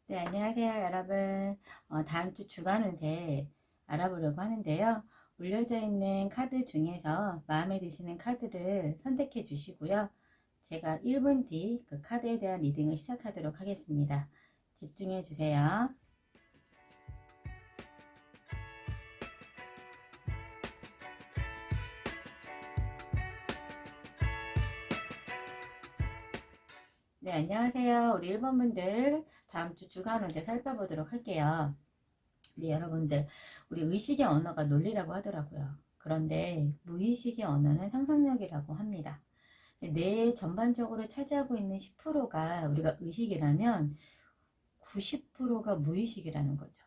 네, 안녕하세요, 여러분. 다음 주 주간 운세 알아보려고 하는데요. 올려져 있는 카드 중에서 마음에 드시는 카드를 선택해 주시고요. 제가 1분 뒤 그 카드에 대한 리딩을 시작하도록 하겠습니다. 집중해 주세요. 네, 안녕하세요. 우리 1번 분들 다음 주 주간 운세 살펴보도록 할게요. 네, 여러분들, 우리 의식의 언어가 논리라고 하더라고요. 그런데 무의식의 언어는 상상력이라고 합니다. 뇌 전반적으로 차지하고 있는 10%가 우리가 의식이라면 90%가 무의식이라는 거죠.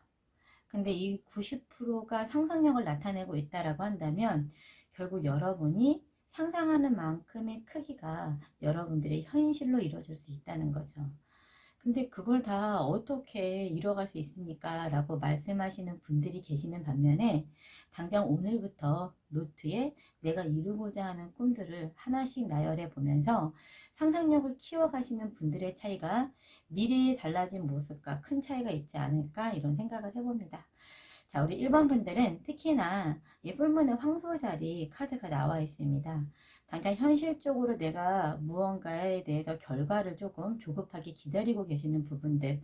근데 이 90%가 상상력을 나타내고 있다라고 한다면 결국 여러분이 상상하는 만큼의 크기가 여러분들의 현실로 이루어질 수 있다는 거죠. 근데 그걸 다 어떻게 이뤄갈 수 있습니까? 라고 말씀하시는 분들이 계시는 반면에 당장 오늘부터 노트에 내가 이루고자 하는 꿈들을 하나씩 나열해 보면서 상상력을 키워가시는 분들의 차이가 미래에 달라진 모습과 큰 차이가 있지 않을까 이런 생각을 해봅니다. 자, 우리 1번 분들은 특히나 이 뿔문의 황소자리 카드가 나와 있습니다. 당장 현실적으로 내가 무언가에 대해서 결과를 조금 조급하게 기다리고 계시는 부분들,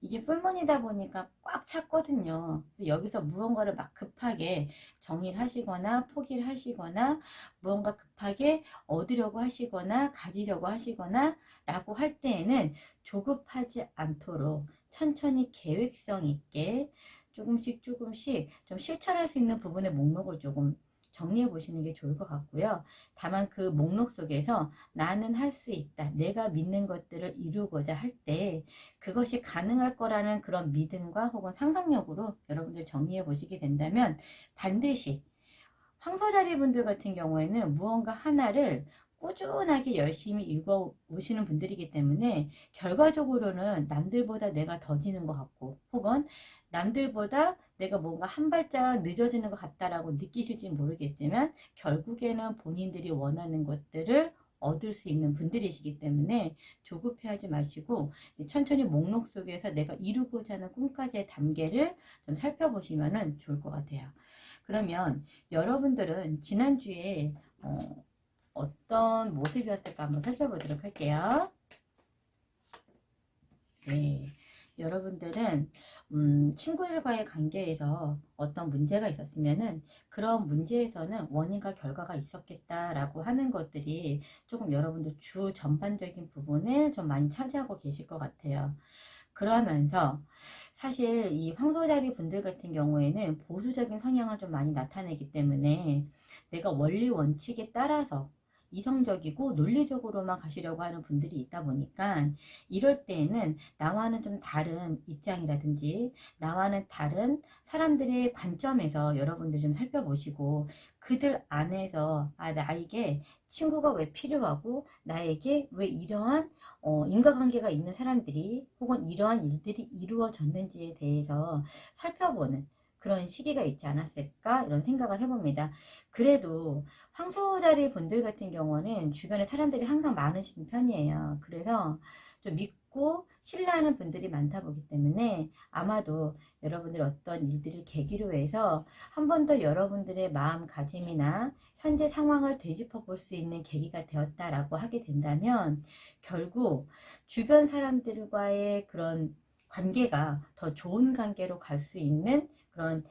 이게 뿔문이다 보니까 꽉 찼거든요. 여기서 무언가를 막 급하게 정리를 하시거나 포기를 하시거나 무언가 급하게 얻으려고 하시거나 가지려고 하시거나 라고 할 때에는 조급하지 않도록 천천히 계획성 있게 조금씩 조금씩 좀 실천할 수 있는 부분의 목록을 조금 정리해 보시는 게 좋을 것 같고요. 다만 그 목록 속에서 나는 할 수 있다. 내가 믿는 것들을 이루고자 할 때 그것이 가능할 거라는 그런 믿음과 혹은 상상력으로 여러분들 정리해 보시게 된다면 반드시 황소자리 분들 같은 경우에는 무언가 하나를 꾸준하게 열심히 읽어 오시는 분들이기 때문에 결과적으로는 남들보다 내가 더지는 것 같고 혹은 남들보다 내가 뭔가 한 발짝 늦어지는 것 같다라고 느끼실지 모르겠지만 결국에는 본인들이 원하는 것들을 얻을 수 있는 분들이시기 때문에 조급해하지 마시고 천천히 목록 속에서 내가 이루고자 하는 꿈까지의 단계를 좀 살펴보시면 좋을 것 같아요. 그러면 여러분들은 지난주에 어떤 모습이었을까 한번 살펴보도록 할게요. 네. 여러분들은 친구들과의 관계에서 어떤 문제가 있었으면은 그런 문제에서는 원인과 결과가 있었겠다라고 하는 것들이 조금 여러분들 주 전반적인 부분을 좀 많이 차지하고 계실 것 같아요. 그러면서 사실 이 황소자리 분들 같은 경우에는 보수적인 성향을 좀 많이 나타내기 때문에 내가 원리 원칙에 따라서 이성적이고 논리적으로만 가시려고 하는 분들이 있다 보니까 이럴 때에는 나와는 좀 다른 입장이라든지 나와는 다른 사람들의 관점에서 여러분들 좀 살펴보시고 그들 안에서 나에게 친구가 왜 필요하고 나에게 왜 이러한 인과관계가 있는 사람들이 혹은 이러한 일들이 이루어졌는지에 대해서 살펴보는 그런 시기가 있지 않았을까 이런 생각을 해봅니다. 그래도 황소자리 분들 같은 경우는 주변에 사람들이 항상 많으신 편이에요. 그래서 좀 믿고 신뢰하는 분들이 많다 보기 때문에 아마도 여러분들 어떤 일들을 계기로 해서 한 번 더 여러분들의 마음가짐이나 현재 상황을 되짚어 볼 수 있는 계기가 되었다라고 하게 된다면 결국 주변 사람들과의 그런 관계가 더 좋은 관계로 갈 수 있는 그런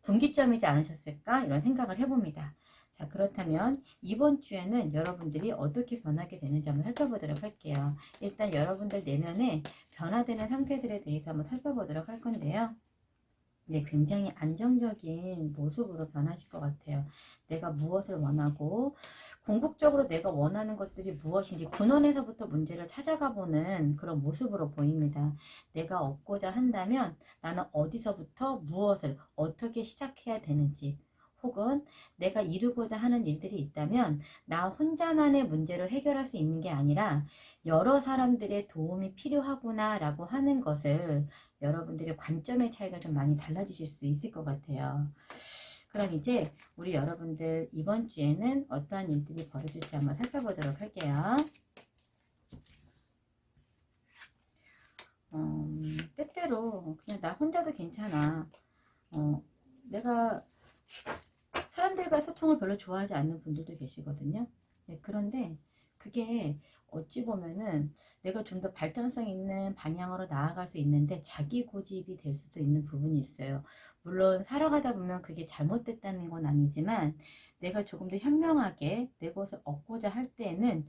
분기점이지 않으셨을까 이런 생각을 해봅니다. 자, 그렇다면 이번 주에는 여러분들이 어떻게 변하게 되는지 한번 살펴보도록 할게요. 일단 여러분들 내면에 변화되는 상태들에 대해서 한번 살펴보도록 할 건데요. 네, 굉장히 안정적인 모습으로 변하실 것 같아요. 내가 무엇을 원하고 궁극적으로 내가 원하는 것들이 무엇인지 근원에서부터 문제를 찾아가 보는 그런 모습으로 보입니다. 내가 얻고자 한다면 나는 어디서부터 무엇을 어떻게 시작해야 되는지 혹은 내가 이루고자 하는 일들이 있다면 나 혼자만의 문제로 해결할 수 있는 게 아니라 여러 사람들의 도움이 필요하구나 라고 하는 것을 여러분들의 관점의 차이가 좀 많이 달라지실 수 있을 것 같아요. 그럼 이제 우리 여러분들 이번 주에는 어떠한 일들이 벌어질지 한번 살펴보도록 할게요. 때때로 그냥 나 혼자도 괜찮아. 내가 사람들과 소통을 별로 좋아하지 않는 분들도 계시거든요. 네, 그런데 그게 어찌 보면은 내가 좀 더 발전성 있는 방향으로 나아갈 수 있는데 자기 고집이 될 수도 있는 부분이 있어요. 물론 살아가다 보면 그게 잘못됐다는 건 아니지만 내가 조금 더 현명하게 내 것을 얻고자 할 때에는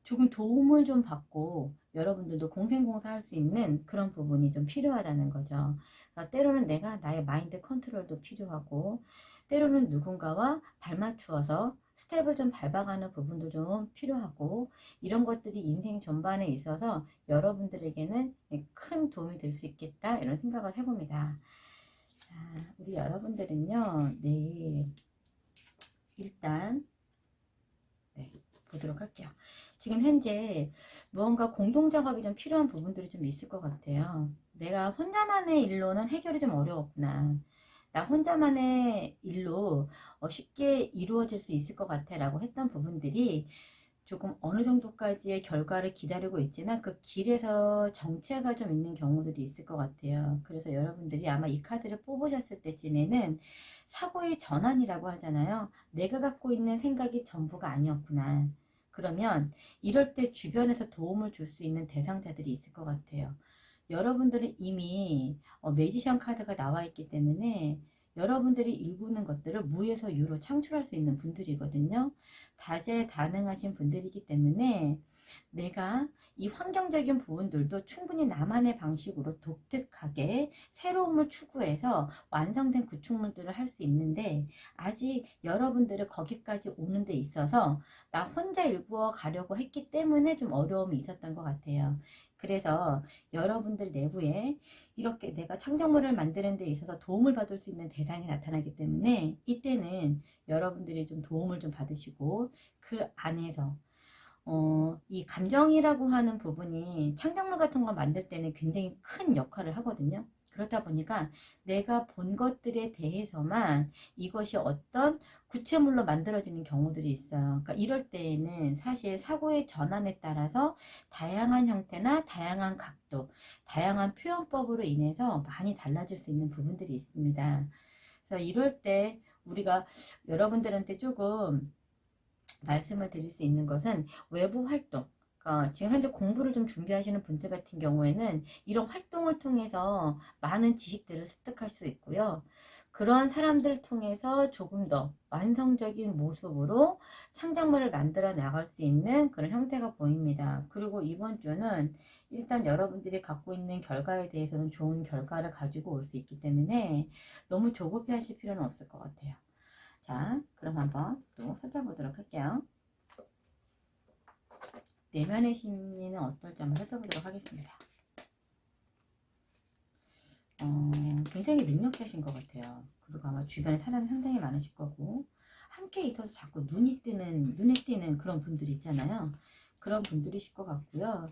조금 도움을 좀 받고 여러분들도 공생공사 할 수 있는 그런 부분이 좀 필요하다는 거죠. 그러니까 때로는 내가 나의 마인드 컨트롤도 필요하고 때로는 누군가와 발맞추어서 스텝을 좀 밟아가는 부분도 좀 필요하고 이런 것들이 인생 전반에 있어서 여러분들에게는 큰 도움이 될 수 있겠다 이런 생각을 해봅니다. 자, 우리 여러분들은요, 네, 일단 네, 보도록 할게요. 지금 현재 무언가 공동 작업이 좀 필요한 부분들이 좀 있을 것 같아요. 내가 혼자만의 일로는 해결이 좀 어려웠구나. 나 혼자만의 일로 쉽게 이루어질 수 있을 것 같아 라고 했던 부분들이 조금 어느 정도까지의 결과를 기다리고 있지만 그 길에서 정체가 좀 있는 경우들이 있을 것 같아요. 그래서 여러분들이 아마 이 카드를 뽑으셨을 때쯤에는 사고의 전환이라고 하잖아요. 내가 갖고 있는 생각이 전부가 아니었구나. 그러면 이럴 때 주변에서 도움을 줄 수 있는 대상자들이 있을 것 같아요. 여러분들은 이미 매지션 카드가 나와 있기 때문에 여러분들이 일구는 것들을 무에서 유로 창출할 수 있는 분들이거든요. 다재다능하신 분들이기 때문에 내가 이 환경적인 부분들도 충분히 나만의 방식으로 독특하게 새로움을 추구해서 완성된 구축물들을 할 수 있는데 아직 여러분들을 거기까지 오는 데 있어서 나 혼자 일구어 가려고 했기 때문에 좀 어려움이 있었던 것 같아요. 그래서 여러분들 내부에 이렇게 내가 창작물을 만드는 데 있어서 도움을 받을 수 있는 대상이 나타나기 때문에 이때는 여러분들이 좀 도움을 좀 받으시고 그 안에서 이 감정이라고 하는 부분이 창작물 같은 걸 만들 때는 굉장히 큰 역할을 하거든요. 그렇다 보니까 내가 본 것들에 대해서만 이것이 어떤 구체물로 만들어지는 경우들이 있어요. 그러니까 이럴 때에는 사실 사고의 전환에 따라서 다양한 형태나 다양한 각도, 다양한 표현법으로 인해서 많이 달라질 수 있는 부분들이 있습니다. 그래서 이럴 때 우리가 여러분들한테 조금 말씀을 드릴 수 있는 것은 외부 활동, 지금 현재 공부를 좀 준비하시는 분들 같은 경우에는 이런 활동을 통해서 많은 지식들을 습득할 수 있고요. 그러한 사람들 통해서 조금 더 완성적인 모습으로 창작물을 만들어 나갈 수 있는 그런 형태가 보입니다. 그리고 이번 주는 일단 여러분들이 갖고 있는 결과에 대해서는 좋은 결과를 가지고 올 수 있기 때문에 너무 조급해 하실 필요는 없을 것 같아요. 자, 그럼 한번 또 살펴보도록 할게요. 내면의 심리는 어떨지 한번 살펴보도록 하겠습니다. 굉장히 능력자신 것 같아요. 그리고 아마 주변에 사람이 상당히 많으실 거고 함께 있어서 자꾸 눈에 띄는 그런 분들이 있잖아요. 그런 분들이실 것 같고요.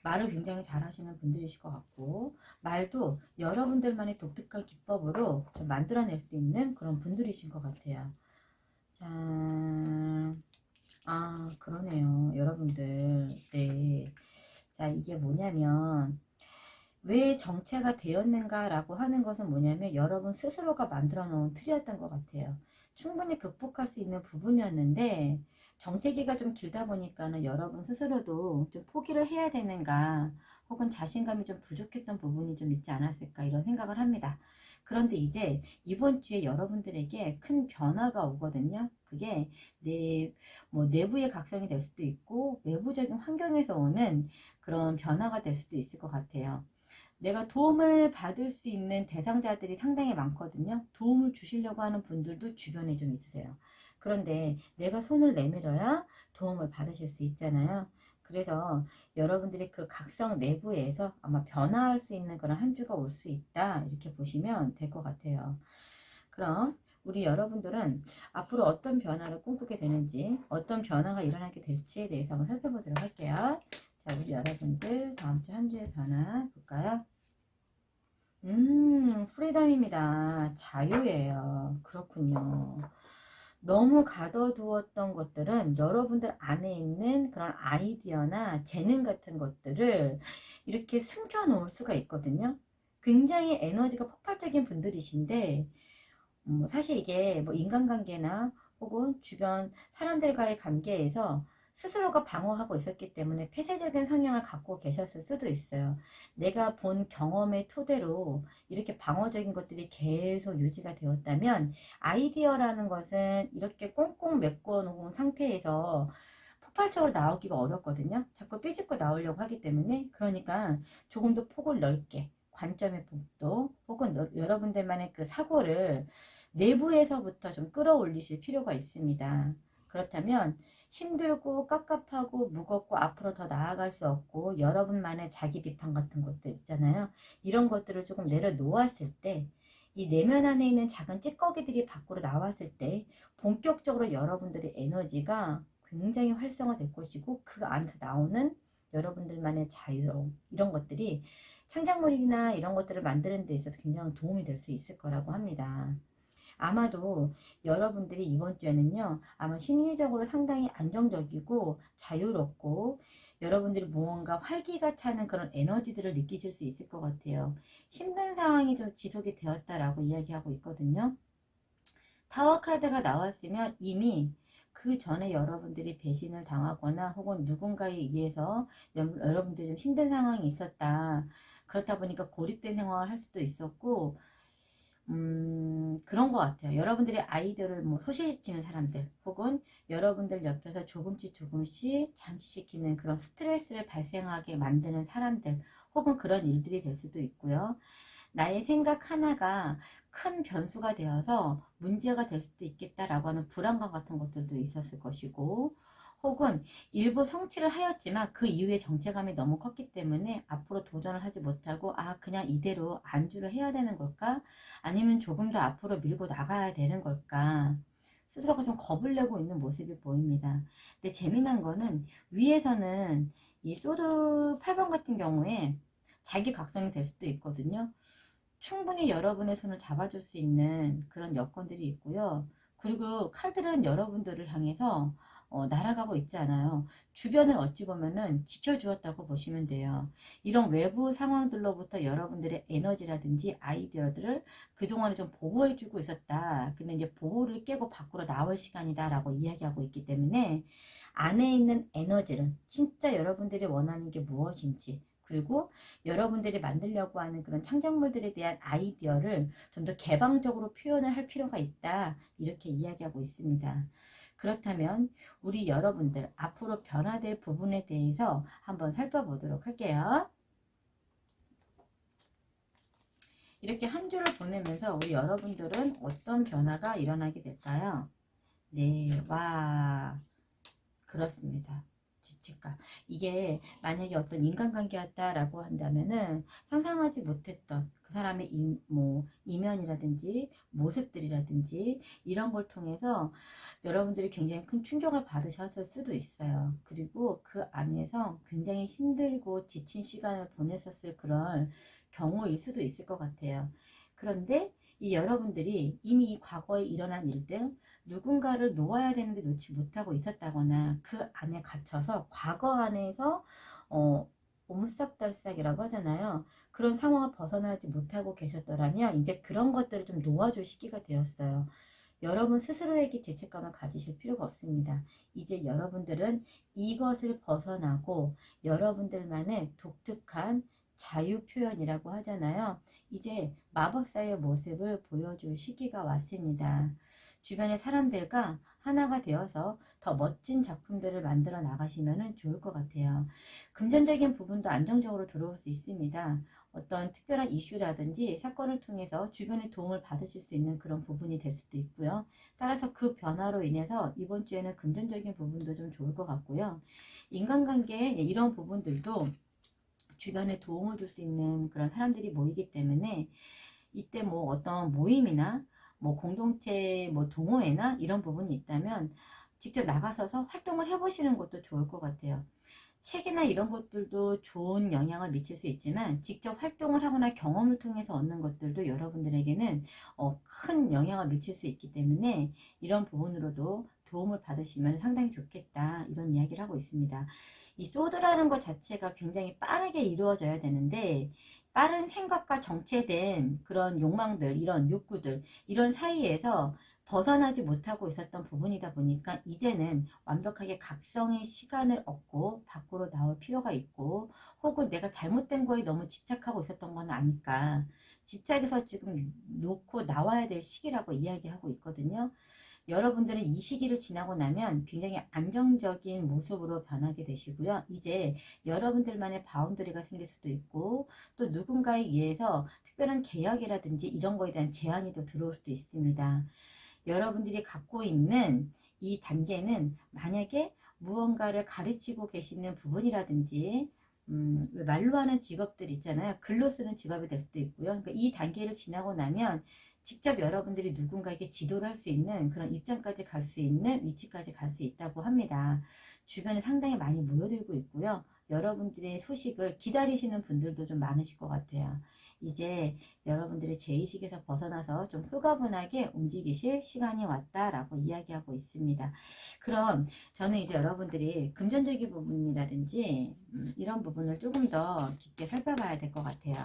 말을 굉장히 잘하시는 분들이실 것 같고 말도 여러분들만의 독특한 기법으로 좀 만들어낼 수 있는 그런 분들이신 것 같아요. 자, 그러네요. 여러분들. 네. 자, 이게 뭐냐면, 왜 정체가 되었는가라고 하는 것은 뭐냐면, 여러분 스스로가 만들어 놓은 틀이었던 것 같아요. 충분히 극복할 수 있는 부분이었는데, 정체기가 좀 길다 보니까는 여러분 스스로도 좀 포기를 해야 되는가, 혹은 자신감이 좀 부족했던 부분이 좀 있지 않았을까, 이런 생각을 합니다. 그런데 이제 이번 주에 여러분들에게 큰 변화가 오거든요. 그게 내부의 각성이 될 수도 있고 외부적인 환경에서 오는 그런 변화가 될 수도 있을 것 같아요. 내가 도움을 받을 수 있는 대상자들이 상당히 많거든요. 도움을 주시려고 하는 분들도 주변에 좀 있으세요. 그런데 내가 손을 내밀어야 도움을 받으실 수 있잖아요. 그래서 여러분들이 그 각성 내부에서 아마 변화할 수 있는 그런 한 주가 올 수 있다. 이렇게 보시면 될 것 같아요. 그럼 우리 여러분들은 앞으로 어떤 변화를 꿈꾸게 되는지 어떤 변화가 일어나게 될지에 대해서 한번 살펴보도록 할게요. 자, 우리 여러분들 다음 주 한 주의 변화 볼까요? 프리덤입니다. 자유예요. 그렇군요. 너무 가둬두었던 것들은 여러분들 안에 있는 그런 아이디어나 재능 같은 것들을 이렇게 숨겨 놓을 수가 있거든요. 굉장히 에너지가 폭발적인 분들이신데 사실 이게 뭐 인간관계나 혹은 주변 사람들과의 관계에서 스스로가 방어하고 있었기 때문에 폐쇄적인 성향을 갖고 계셨을 수도 있어요. 내가 본 경험의 토대로 이렇게 방어적인 것들이 계속 유지가 되었다면 아이디어라는 것은 이렇게 꽁꽁 메꿔 놓은 상태에서 폭발적으로 나오기가 어렵거든요. 자꾸 삐집고 나오려고 하기 때문에 그러니까 조금 더 폭을 넓게 관점의 폭도 혹은 여러분들만의 그 사고를 내부에서부터 좀 끌어올리실 필요가 있습니다. 그렇다면 힘들고 깝깝하고 무겁고 앞으로 더 나아갈 수 없고 여러분만의 자기 비판 같은 것들 있잖아요. 이런 것들을 조금 내려놓았을 때 이 내면 안에 있는 작은 찌꺼기들이 밖으로 나왔을 때 본격적으로 여러분들의 에너지가 굉장히 활성화될 것이고 그 안에서 나오는 여러분들만의 자유로움 이런 것들이 창작물이나 이런 것들을 만드는 데 있어서 굉장히 도움이 될 수 있을 거라고 합니다. 아마도 여러분들이 이번 주에는요, 아마 심리적으로 상당히 안정적이고 자유롭고 여러분들이 무언가 활기가 차는 그런 에너지들을 느끼실 수 있을 것 같아요. 힘든 상황이 좀 지속이 되었다라고 이야기하고 있거든요. 타워 카드가 나왔으면 이미 그 전에 여러분들이 배신을 당하거나 혹은 누군가에 의해서 여러분들이 좀 힘든 상황이 있었다. 그렇다 보니까 고립된 상황을 할 수도 있었고 그런 것 같아요. 여러분들의 아이디어를 뭐 소실시키는 사람들 혹은 여러분들 옆에서 조금씩 조금씩 잠식시키는 그런 스트레스를 발생하게 만드는 사람들 혹은 그런 일들이 될 수도 있고요. 나의 생각 하나가 큰 변수가 되어서 문제가 될 수도 있겠다라고 하는 불안감 같은 것들도 있었을 것이고 혹은 일부 성취를 하였지만 그 이후에 정체감이 너무 컸기 때문에 앞으로 도전을 하지 못하고 그냥 이대로 안주를 해야 되는 걸까? 아니면 조금 더 앞으로 밀고 나가야 되는 걸까? 스스로가 좀 겁을 내고 있는 모습이 보입니다. 근데 재미난 거는 위에서는 이 소드 8번 같은 경우에 자기 각성이 될 수도 있거든요. 충분히 여러분의 손을 잡아줄 수 있는 그런 여건들이 있고요. 그리고 칼들은 여러분들을 향해서 날아가고 있지 않아요. 주변을 어찌 보면은 지켜주었다고 보시면 돼요. 이런 외부 상황들로부터 여러분들의 에너지라든지 아이디어들을 그동안에 좀 보호해주고 있었다. 근데 이제 보호를 깨고 밖으로 나올 시간이다 라고 이야기하고 있기 때문에 안에 있는 에너지를 진짜 여러분들이 원하는 게 무엇인지 그리고 여러분들이 만들려고 하는 그런 창작물들에 대한 아이디어를 좀 더 개방적으로 표현을 할 필요가 있다. 이렇게 이야기하고 있습니다. 그렇다면 우리 여러분들 앞으로 변화될 부분에 대해서 한번 살펴보도록 할게요. 이렇게 한 주를 보내면서 우리 여러분들은 어떤 변화가 일어나게 될까요? 네, 와, 그렇습니다. 지치가 이게 만약에 어떤 인간관계였다라고 한다면은 상상하지 못했던 그 사람의 이면이라든지 모습들이라든지 이런 걸 통해서 여러분들이 굉장히 큰 충격을 받으셨을 수도 있어요. 그리고 그 안에서 굉장히 힘들고 지친 시간을 보냈었을 그런 경우일 수도 있을 것 같아요. 그런데 이 여러분들이 이미 이 과거에 일어난 일들 누군가를 놓아야 되는데 놓지 못하고 있었다거나 그 안에 갇혀서 과거 안에서 오물싹달싹이라고 하잖아요. 그런 상황을 벗어나지 못하고 계셨더라면 이제 그런 것들을 좀 놓아줄 시기가 되었어요. 여러분 스스로에게 죄책감을 가지실 필요가 없습니다. 이제 여러분들은 이것을 벗어나고 여러분들만의 독특한 자유 표현이라고 하잖아요. 이제 마법사의 모습을 보여줄 시기가 왔습니다. 주변의 사람들과 하나가 되어서 더 멋진 작품들을 만들어 나가시면 좋을 것 같아요. 금전적인 부분도 안정적으로 들어올 수 있습니다. 어떤 특별한 이슈라든지 사건을 통해서 주변의 도움을 받으실 수 있는 그런 부분이 될 수도 있고요. 따라서 그 변화로 인해서 이번 주에는 금전적인 부분도 좀 좋을 것 같고요. 인간관계에 이런 부분들도 주변에 도움을 줄 수 있는 그런 사람들이 모이기 때문에 이때 뭐 어떤 모임이나 뭐 공동체 뭐 동호회나 이런 부분이 있다면 직접 나가서서 활동을 해보시는 것도 좋을 것 같아요. 책이나 이런 것들도 좋은 영향을 미칠 수 있지만 직접 활동을 하거나 경험을 통해서 얻는 것들도 여러분들에게는 큰 영향을 미칠 수 있기 때문에 이런 부분으로도 도움을 받으시면 상당히 좋겠다 이런 이야기를 하고 있습니다. 이 소드라는 것 자체가 굉장히 빠르게 이루어져야 되는데 빠른 생각과 정체된 그런 욕망들, 이런 욕구들, 이런 사이에서 벗어나지 못하고 있었던 부분이다 보니까 이제는 완벽하게 각성의 시간을 얻고 밖으로 나올 필요가 있고, 혹은 내가 잘못된 거에 너무 집착하고 있었던 건 아닐까. 집착해서 지금 놓고 나와야 될 시기라고 이야기하고 있거든요. 여러분들은 이 시기를 지나고 나면 굉장히 안정적인 모습으로 변하게 되시고요. 이제 여러분들만의 바운더리가 생길 수도 있고, 또 누군가에 의해서 특별한 계약이라든지 이런 거에 대한 제한이 또 들어올 수도 있습니다. 여러분들이 갖고 있는 이 단계는 만약에 무언가를 가르치고 계시는 부분이라든지, 왜 말로 하는 직업들 있잖아요. 글로 쓰는 직업이 될 수도 있고요. 그러니까 이 단계를 지나고 나면 직접 여러분들이 누군가에게 지도를 할 수 있는 그런 입장까지 갈 수 있는 위치까지 갈 수 있다고 합니다. 주변에 상당히 많이 모여들고 있고요. 여러분들의 소식을 기다리시는 분들도 좀 많으실 것 같아요. 이제 여러분들이 죄의식에서 벗어나서 좀 홀가분하게 움직이실 시간이 왔다라고 이야기하고 있습니다. 그럼 저는 이제 여러분들이 금전적인 부분이라든지 이런 부분을 조금 더 깊게 살펴봐야 될 것 같아요.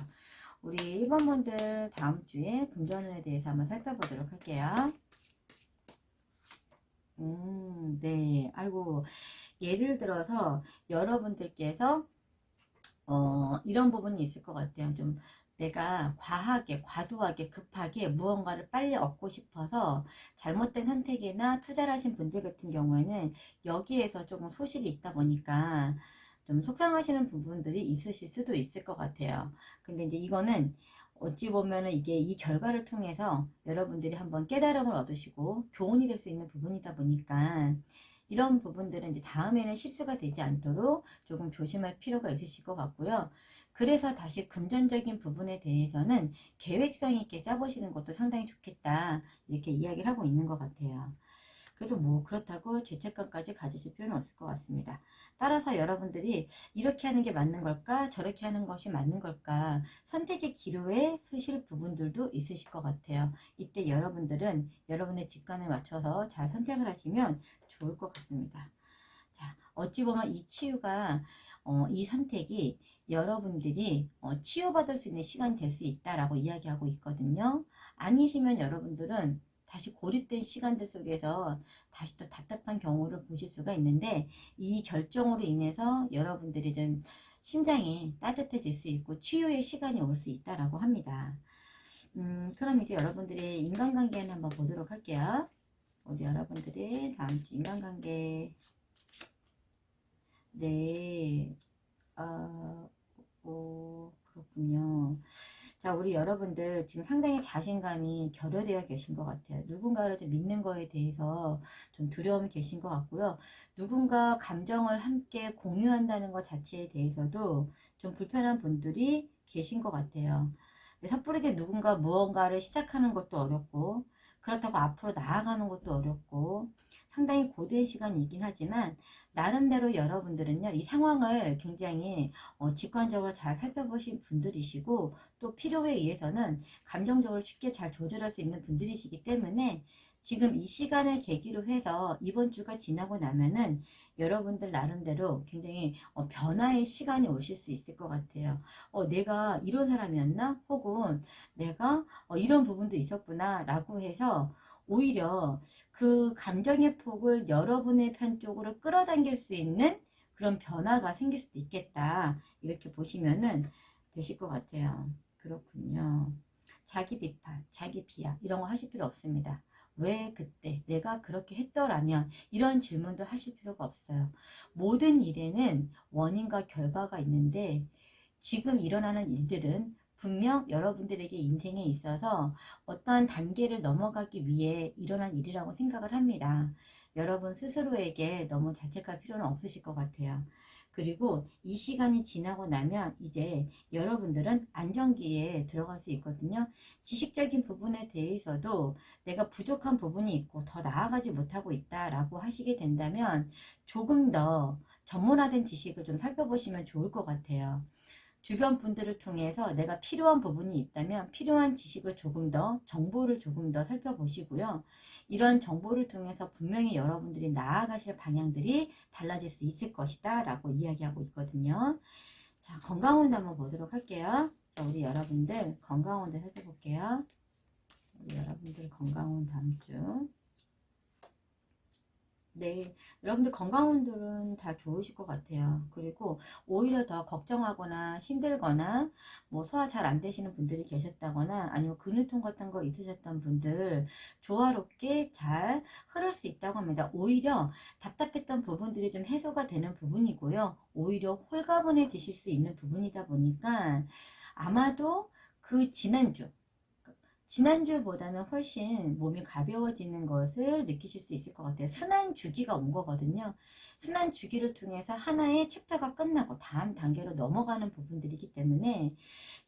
우리 1번 분들 다음 주에 금전운에 대해서 한번 살펴보도록 할게요. 네. 아이고, 예를 들어서 여러분들께서 이런 부분이 있을 것 같아요. 좀 내가 과하게, 과도하게, 급하게 무언가를 빨리 얻고 싶어서 잘못된 선택이나 투자를 하신 분들 같은 경우에는 여기에서 조금 소실이 있다 보니까 좀 속상하시는 부분들이 있으실 수도 있을 것 같아요. 근데 이제 이거는 어찌 보면은 이게 이 결과를 통해서 여러분들이 한번 깨달음을 얻으시고 교훈이 될 수 있는 부분이다 보니까 이런 부분들은 이제 다음에는 실수가 되지 않도록 조금 조심할 필요가 있으실 것 같고요. 그래서 다시 금전적인 부분에 대해서는 계획성 있게 짜보시는 것도 상당히 좋겠다. 이렇게 이야기를 하고 있는 것 같아요. 그래도 뭐 그렇다고 죄책감까지 가지실 필요는 없을 것 같습니다. 따라서 여러분들이 이렇게 하는 게 맞는 걸까? 저렇게 하는 것이 맞는 걸까? 선택의 기로에 서실 부분들도 있으실 것 같아요. 이때 여러분들은 여러분의 직관에 맞춰서 잘 선택을 하시면 좋을 것 같습니다. 자, 어찌 보면 이 치유가 이 선택이 여러분들이 치유받을 수 있는 시간이 될 수 있다라고 이야기하고 있거든요. 아니시면 여러분들은 다시 고립된 시간들 속에서 다시 또 답답한 경우를 보실 수가 있는데, 이 결정으로 인해서 여러분들이 좀 심장이 따뜻해질 수 있고 치유의 시간이 올 수 있다라고 합니다. 그럼 이제 여러분들의 인간관계는 한번 보도록 할게요. 우리 여러분들의 다음 주 인간관계. 네, 그렇군요. 자, 우리 여러분들 지금 상당히 자신감이 결여되어 계신 것 같아요. 누군가를 좀 믿는 거에 대해서 좀 두려움이 계신 것 같고요. 누군가 감정을 함께 공유한다는 것 자체에 대해서도 좀 불편한 분들이 계신 것 같아요. 섣부르게 누군가 무언가를 시작하는 것도 어렵고, 그렇다고 앞으로 나아가는 것도 어렵고, 상당히 고된 시간이긴 하지만 나름대로 여러분들은요, 이 상황을 굉장히 직관적으로 잘 살펴보신 분들이시고, 또 필요에 의해서는 감정적으로 쉽게 잘 조절할 수 있는 분들이시기 때문에 지금 이 시간을 계기로 해서 이번 주가 지나고 나면은 여러분들 나름대로 굉장히 변화의 시간이 오실 수 있을 것 같아요. 내가 이런 사람이었나? 혹은 내가 이런 부분도 있었구나 라고 해서 오히려 그 감정의 폭을 여러분의 편 쪽으로 끌어당길 수 있는 그런 변화가 생길 수도 있겠다. 이렇게 보시면은 되실 것 같아요. 그렇군요. 자기 비판, 자기 비하 이런 거 하실 필요 없습니다. 왜 그때 내가 그렇게 했더라면 이런 질문도 하실 필요가 없어요. 모든 일에는 원인과 결과가 있는데 지금 일어나는 일들은 분명 여러분들에게 인생에 있어서 어떠한 단계를 넘어가기 위해 일어난 일이라고 생각을 합니다. 여러분 스스로에게 너무 자책할 필요는 없으실 것 같아요. 그리고 이 시간이 지나고 나면 이제 여러분들은 안정기에 들어갈 수 있거든요. 지식적인 부분에 대해서도 내가 부족한 부분이 있고 더 나아가지 못하고 있다라고 하시게 된다면 조금 더 전문화된 지식을 좀 살펴보시면 좋을 것 같아요. 주변 분들을 통해서 내가 필요한 부분이 있다면 필요한 지식을 조금 더, 정보를 조금 더 살펴보시고요. 이런 정보를 통해서 분명히 여러분들이 나아가실 방향들이 달라질 수 있을 것이다 라고 이야기하고 있거든요. 자, 건강운도 한번 보도록 할게요. 자, 우리 여러분들 건강운들 살펴볼게요. 우리 여러분들 건강운 다음 주. 네, 여러분들 건강운들은 다 좋으실 것 같아요. 그리고 오히려 더 걱정하거나 힘들거나 뭐 소화 잘 안 되시는 분들이 계셨다거나 아니면 근육통 같은 거 있으셨던 분들 조화롭게 잘 흐를 수 있다고 합니다. 오히려 답답했던 부분들이 좀 해소가 되는 부분이고요. 오히려 홀가분해지실 수 있는 부분이다 보니까 아마도 그 지난주보다는 훨씬 몸이 가벼워지는 것을 느끼실 수 있을 것 같아요. 순환 주기가 온 거거든요. 순환 주기를 통해서 하나의 챕터가 끝나고 다음 단계로 넘어가는 부분들이기 때문에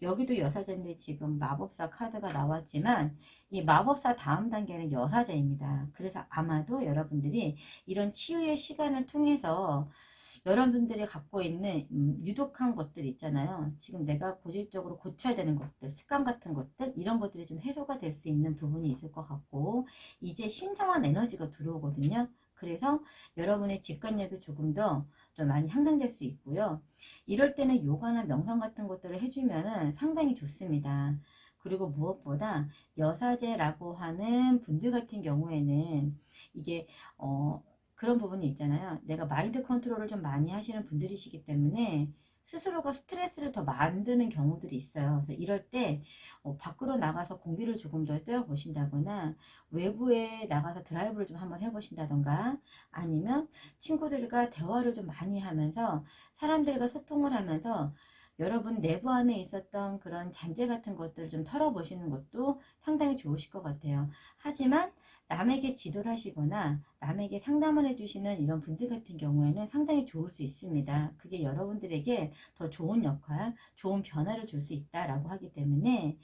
여기도 여사제인데 지금 마법사 카드가 나왔지만 이 마법사 다음 단계는 여사제입니다. 그래서 아마도 여러분들이 이런 치유의 시간을 통해서 여러분들이 갖고 있는 유독한 것들 있잖아요. 지금 내가 고질적으로 고쳐야 되는 것들, 습관 같은 것들, 이런 것들이 좀 해소가 될 수 있는 부분이 있을 것 같고 이제 신성한 에너지가 들어오거든요. 그래서 여러분의 직관력이 조금 더 좀 많이 향상될 수 있고요. 이럴 때는 요가나 명상 같은 것들을 해주면 상당히 좋습니다. 그리고 무엇보다 여사제라고 하는 분들 같은 경우에는 이게 그런 부분이 있잖아요. 내가 마인드 컨트롤을 좀 많이 하시는 분들이시기 때문에 스스로가 스트레스를 더 만드는 경우들이 있어요. 그래서 이럴 때 밖으로 나가서 공기를 조금 더 쐬어보신다거나 외부에 나가서 드라이브를 좀 한번 해보신다던가 아니면 친구들과 대화를 좀 많이 하면서 사람들과 소통을 하면서 여러분 내부 안에 있었던 그런 잔재 같은 것들을 좀 털어보시는 것도 상당히 좋으실 것 같아요. 하지만 남에게 지도를 하시거나 남에게 상담을 해주시는 이런 분들 같은 경우에는 상당히 좋을 수 있습니다. 그게 여러분들에게 더 좋은 역할, 좋은 변화를 줄 수 있다라고 하기 때문에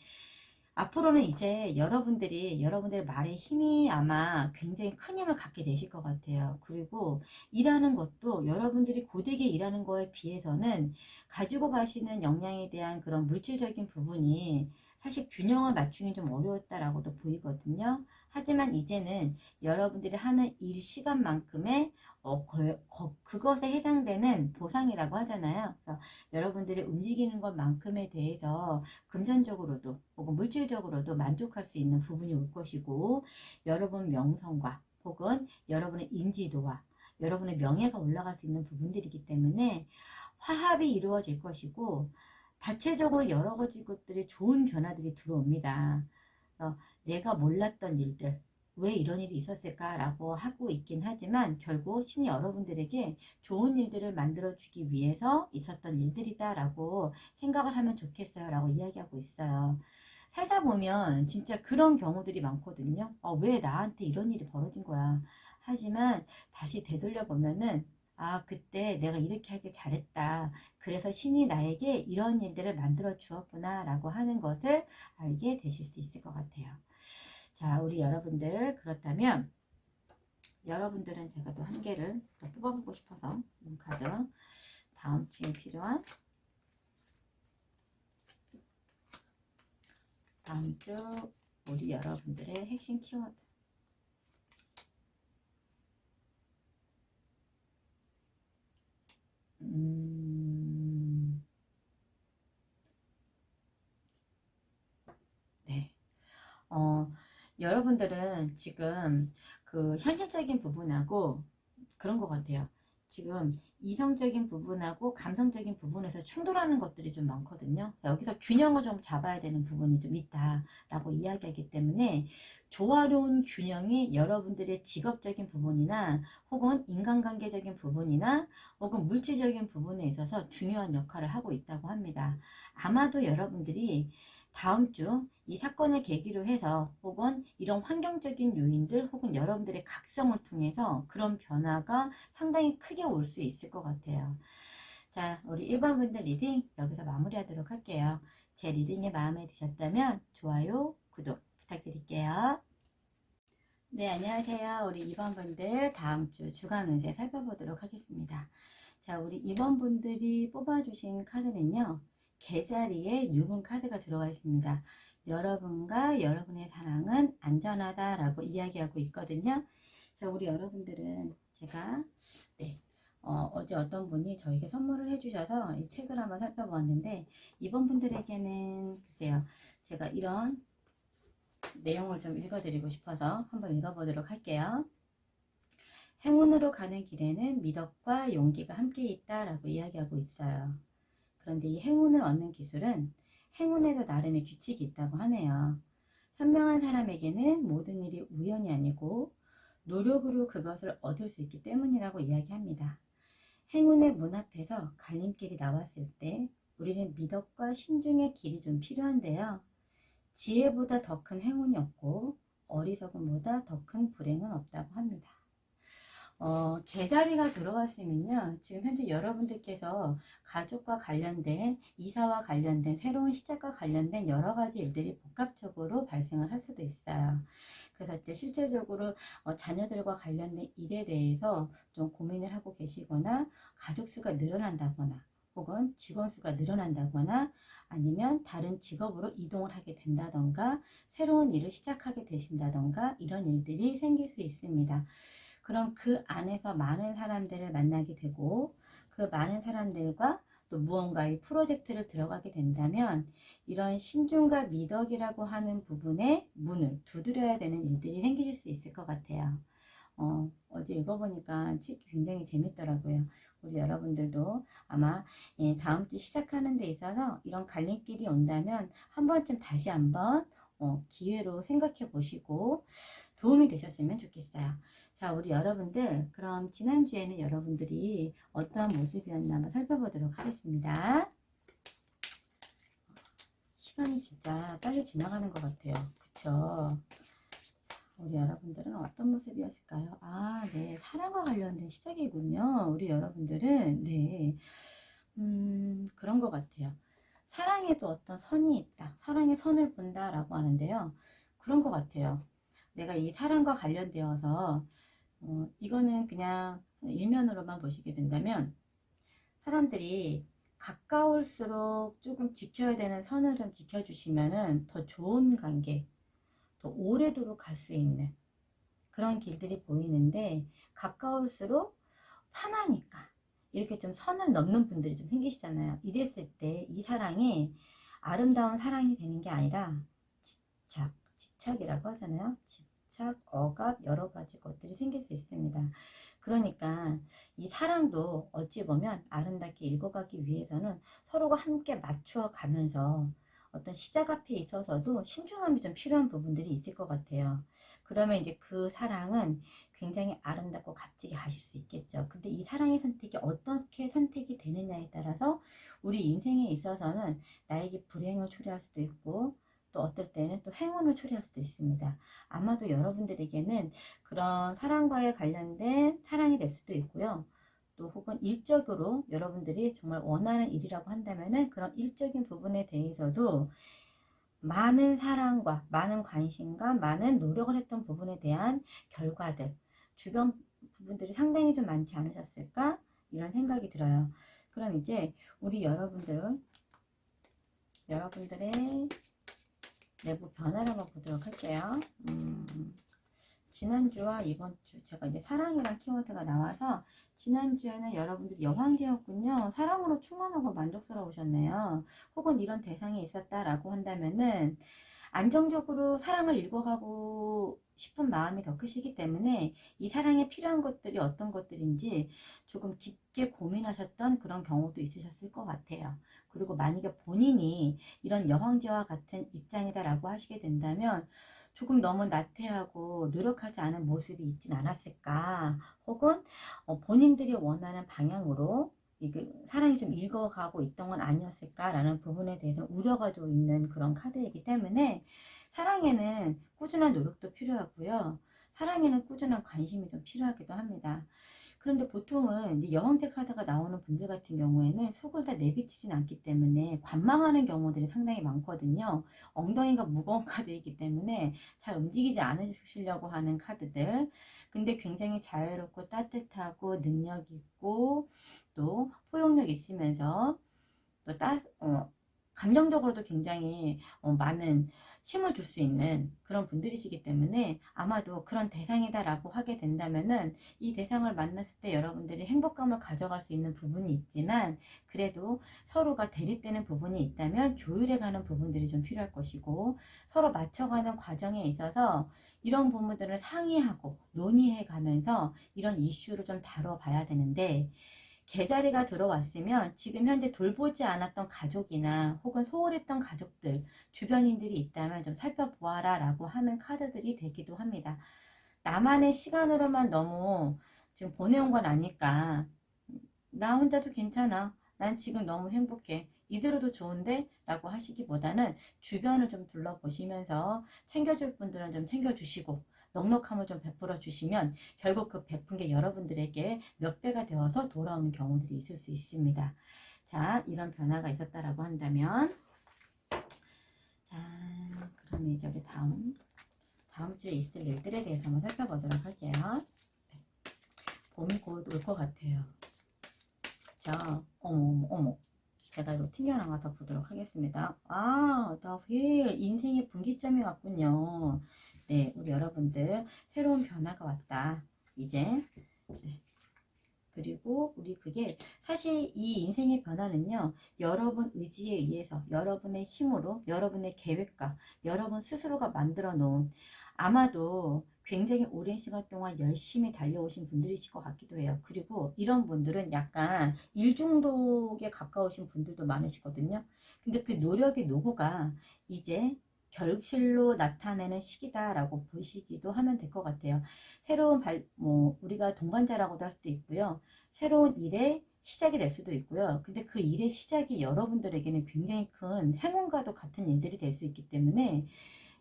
앞으로는 이제 여러분들의 말에 힘이 아마 굉장히 큰 힘을 갖게 되실 것 같아요. 그리고 일하는 것도 여러분들이 고되게 일하는 거에 비해서는 가지고 가시는 역량에 대한 그런 물질적인 부분이 사실 균형을 맞추기 좀 어려웠다라고도 보이거든요. 하지만 이제는 여러분들이 하는 일 시간만큼의 그것에 해당되는 보상이라고 하잖아요. 그래서 여러분들이 움직이는 것만큼에 대해서 금전적으로도 혹은 물질적으로도 만족할 수 있는 부분이 올 것이고 여러분 명성과 혹은 여러분의 인지도와 여러분의 명예가 올라갈 수 있는 부분들이기 때문에 화합이 이루어질 것이고 자체적으로 여러 가지 것들이 좋은 변화들이 들어옵니다. 내가 몰랐던 일들 왜 이런 일이 있었을까라고 하고 있긴 하지만 결국 신이 여러분들에게 좋은 일들을 만들어주기 위해서 있었던 일들이다 라고 생각을 하면 좋겠어요 라고 이야기하고 있어요. 살다 보면 진짜 그런 경우들이 많거든요. 왜 나한테 이런 일이 벌어진 거야. 하지만 다시 되돌려 보면은 그때 내가 이렇게 하길 잘했다. 그래서 신이 나에게 이런 일들을 만들어 주었구나 라고 하는 것을 알게 되실 수 있을 것 같아요. 자, 우리 여러분들 그렇다면 여러분들은 제가 또 한 개를 더 뽑아보고 싶어서 카드 다음 주에 필요한 다음 주 우리 여러분들의 핵심 키워드 네. 여러분들은 지금 그 현실적인 부분하고 그런 것 같아요. 지금 이성적인 부분하고 감성적인 부분에서 충돌하는 것들이 좀 많거든요. 여기서 균형을 좀 잡아야 되는 부분이 좀 있다라고 이야기하기 때문에 조화로운 균형이 여러분들의 직업적인 부분이나 혹은 인간관계적인 부분이나 혹은 물질적인 부분에 있어서 중요한 역할을 하고 있다고 합니다. 아마도 여러분들이 다음 주 이 사건을 계기로 해서 혹은 이런 환경적인 요인들 혹은 여러분들의 각성을 통해서 그런 변화가 상당히 크게 올 수 있을 것 같아요. 자, 우리 1번 분들 리딩 여기서 마무리하도록 할게요. 제 리딩이 마음에 드셨다면 좋아요, 구독 부탁드릴게요. 네, 안녕하세요. 우리 2번 분들 다음 주 주간 운세 살펴보도록 하겠습니다. 자, 우리 2번 분들이 뽑아주신 카드는요. 개자리에 6은 카드가 들어가 있습니다. 여러분과 여러분의 사랑은 안전하다라고 이야기하고 있거든요. 자, 우리 여러분들은 제가 어제 어떤 분이 저에게 선물을 해주셔서 이 책을 한번 살펴보았는데, 이번 분들에게는 글쎄요, 제가 이런 내용을 좀 읽어드리고 싶어서 한번 읽어보도록 할게요. 행운으로 가는 길에는 미덕과 용기가 함께 있다라고 이야기하고 있어요. 그런데 이 행운을 얻는 기술은 행운에도 나름의 규칙이 있다고 하네요. 현명한 사람에게는 모든 일이 우연이 아니고 노력으로 그것을 얻을 수 있기 때문이라고 이야기합니다. 행운의 문 앞에서 갈림길이 나왔을 때 우리는 미덕과 신중의 길이 좀 필요한데요. 지혜보다 더 큰 행운이 없고 어리석음보다 더 큰 불행은 없다고 합니다. 계자리가 들어왔으면요, 지금 현재 여러분들께서 가족과 관련된, 이사와 관련된, 새로운 시작과 관련된 여러 가지 일들이 복합적으로 발생을 할 수도 있어요. 그래서 이제 실제적으로 자녀들과 관련된 일에 대해서 좀 고민을 하고 계시거나, 가족 수가 늘어난다거나, 혹은 직원 수가 늘어난다거나, 아니면 다른 직업으로 이동을 하게 된다던가, 새로운 일을 시작하게 되신다던가, 이런 일들이 생길 수 있습니다. 그럼 그 안에서 많은 사람들을 만나게 되고, 그 많은 사람들과 또 무언가의 프로젝트를 들어가게 된다면, 이런 신중과 미덕이라고 하는 부분에 문을 두드려야 되는 일들이 생기실 수 있을 것 같아요. 어제 읽어보니까 책이 굉장히 재밌더라고요. 우리 여러분들도 아마 다음 주 시작하는 데 있어서 이런 갈림길이 온다면 한 번쯤 다시 한번 기회로 생각해 보시고 도움이 되셨으면 좋겠어요. 자, 우리 여러분들, 그럼 지난주에는 여러분들이 어떠한 모습이었나 한번 살펴보도록 하겠습니다. 시간이 진짜 빨리 지나가는 것 같아요. 그쵸? 우리 여러분들은 어떤 모습이었을까요? 아, 네. 사랑과 관련된 시작이군요. 우리 여러분들은, 네. 그런 것 같아요. 사랑에도 어떤 선이 있다. 사랑의 선을 본다라고 하는데요. 그런 것 같아요. 내가 이 사랑과 관련되어서, 이거는 그냥 일면으로만 보시게 된다면, 사람들이 가까울수록 조금 지켜야 되는 선을 좀 지켜주시면은 더 좋은 관계, 더 오래도록 갈 수 있는 그런 길들이 보이는데, 가까울수록 편하니까 이렇게 좀 선을 넘는 분들이 좀 생기시잖아요. 이랬을 때 이 사랑이 아름다운 사랑이 되는 게 아니라 집착이라고 하잖아요. 집착, 억압, 여러 가지 것들이 생길 수 있습니다. 그러니까 이 사랑도 어찌 보면 아름답게 읽어가기 위해서는 서로가 함께 맞추어 가면서 어떤 시작 앞에 있어서도 신중함이 좀 필요한 부분들이 있을 것 같아요. 그러면 이제 그 사랑은 굉장히 아름답고 값지게 가실 수 있겠죠. 근데 이 사랑의 선택이 어떻게 선택이 되느냐에 따라서 우리 인생에 있어서는 나에게 불행을 초래할 수도 있고, 또 어떨 때는 또 행운을 초래할 수도 있습니다. 아마도 여러분들에게는 그런 사랑과에 관련된 사랑이 될 수도 있고요. 또 혹은 일적으로 여러분들이 정말 원하는 일이라고 한다면은 그런 일적인 부분에 대해서도 많은 사랑과 많은 관심과 많은 노력을 했던 부분에 대한 결과들, 주변 부분들이 상당히 좀 많지 않으셨을까? 이런 생각이 들어요. 그럼 이제 우리 여러분들의 내부 변화를 한번 보도록 할게요. 지난주와 이번주 제가 이제 사랑이란 키워드가 나와서, 지난주에는 여러분들이 여황제였군요. 사랑으로 충만하고 만족스러우셨네요. 혹은 이런 대상이 있었다라고 한다면은 안정적으로 사랑을 읽어가고 싶은 마음이 더 크시기 때문에 이 사랑에 필요한 것들이 어떤 것들인지 조금 깊게 고민하셨던 그런 경우도 있으셨을 것 같아요. 그리고 만약에 본인이 이런 여황제와 같은 입장이다라고 하시게 된다면 조금 너무 나태하고 노력하지 않은 모습이 있진 않았을까, 혹은 본인들이 원하는 방향으로 이게 사랑이 좀 읽어가고 있던 건 아니었을까라는 부분에 대해서 우려가 좀 있는 그런 카드이기 때문에, 사랑에는 꾸준한 노력도 필요하고요. 사랑에는 꾸준한 관심이 좀 필요하기도 합니다. 그런데 보통은 이제 여왕제 카드가 나오는 분들 같은 경우에는 속을 다 내비치진 않기 때문에 관망하는 경우들이 상당히 많거든요. 엉덩이가 무거운 카드이기 때문에 잘 움직이지 않으시려고 하는 카드들. 근데 굉장히 자유롭고 따뜻하고 능력 있고 또 포용력 있으면서 또 감정적으로도 굉장히 많은 힘을 줄 수 있는 그런 분들이시기 때문에 아마도 그런 대상이다라고 하게 된다면은 이 대상을 만났을 때 여러분들이 행복감을 가져갈 수 있는 부분이 있지만 그래도 서로가 대립되는 부분이 있다면 조율해가는 부분들이 좀 필요할 것이고 서로 맞춰가는 과정에 있어서 이런 부분들을 상의하고 논의해가면서 이런 이슈를 좀 다뤄봐야 되는데 계자리가 들어왔으면 지금 현재 돌보지 않았던 가족이나 혹은 소홀했던 가족들, 주변인들이 있다면 좀 살펴보아라 라고 하는 카드들이 되기도 합니다. 나만의 시간으로만 너무 지금 보내온 건 아닐까. 나 혼자도 괜찮아. 난 지금 너무 행복해. 이대로도 좋은데? 라고 하시기보다는 주변을 좀 둘러보시면서 챙겨줄 분들은 좀 챙겨주시고 넉넉함을 좀 베풀어 주시면 결국 그 베푼 게 여러분들에게 몇 배가 되어서 돌아오는 경우들이 있을 수 있습니다. 자, 이런 변화가 있었다라고 한다면 자, 그러면 이제 우리 다음 주에 있을 일들에 대해서 한번 살펴보도록 할게요. 봄이 곧 올 것 같아요. 자, 어머. 제가 이거 튕겨나가서 보도록 하겠습니다. 아, 더휠 인생의 분기점이 왔군요. 네, 우리 여러분들 새로운 변화가 왔다. 이제 네. 그리고 우리 그게 사실 이 인생의 변화는요. 여러분 의지에 의해서 여러분의 힘으로 여러분의 계획과 여러분 스스로가 만들어 놓은 아마도 굉장히 오랜 시간 동안 열심히 달려오신 분들이실 것 같기도 해요. 그리고 이런 분들은 약간 일중독에 가까우신 분들도 많으시거든요. 근데 그 노력의 노고가 이제 결실로 나타내는 시기다라고 보시기도 하면 될 것 같아요. 새로운 우리가 동반자라고도 할 수도 있고요. 새로운 일의 시작이 될 수도 있고요. 근데 그 일의 시작이 여러분들에게는 굉장히 큰 행운과도 같은 일들이 될 수 있기 때문에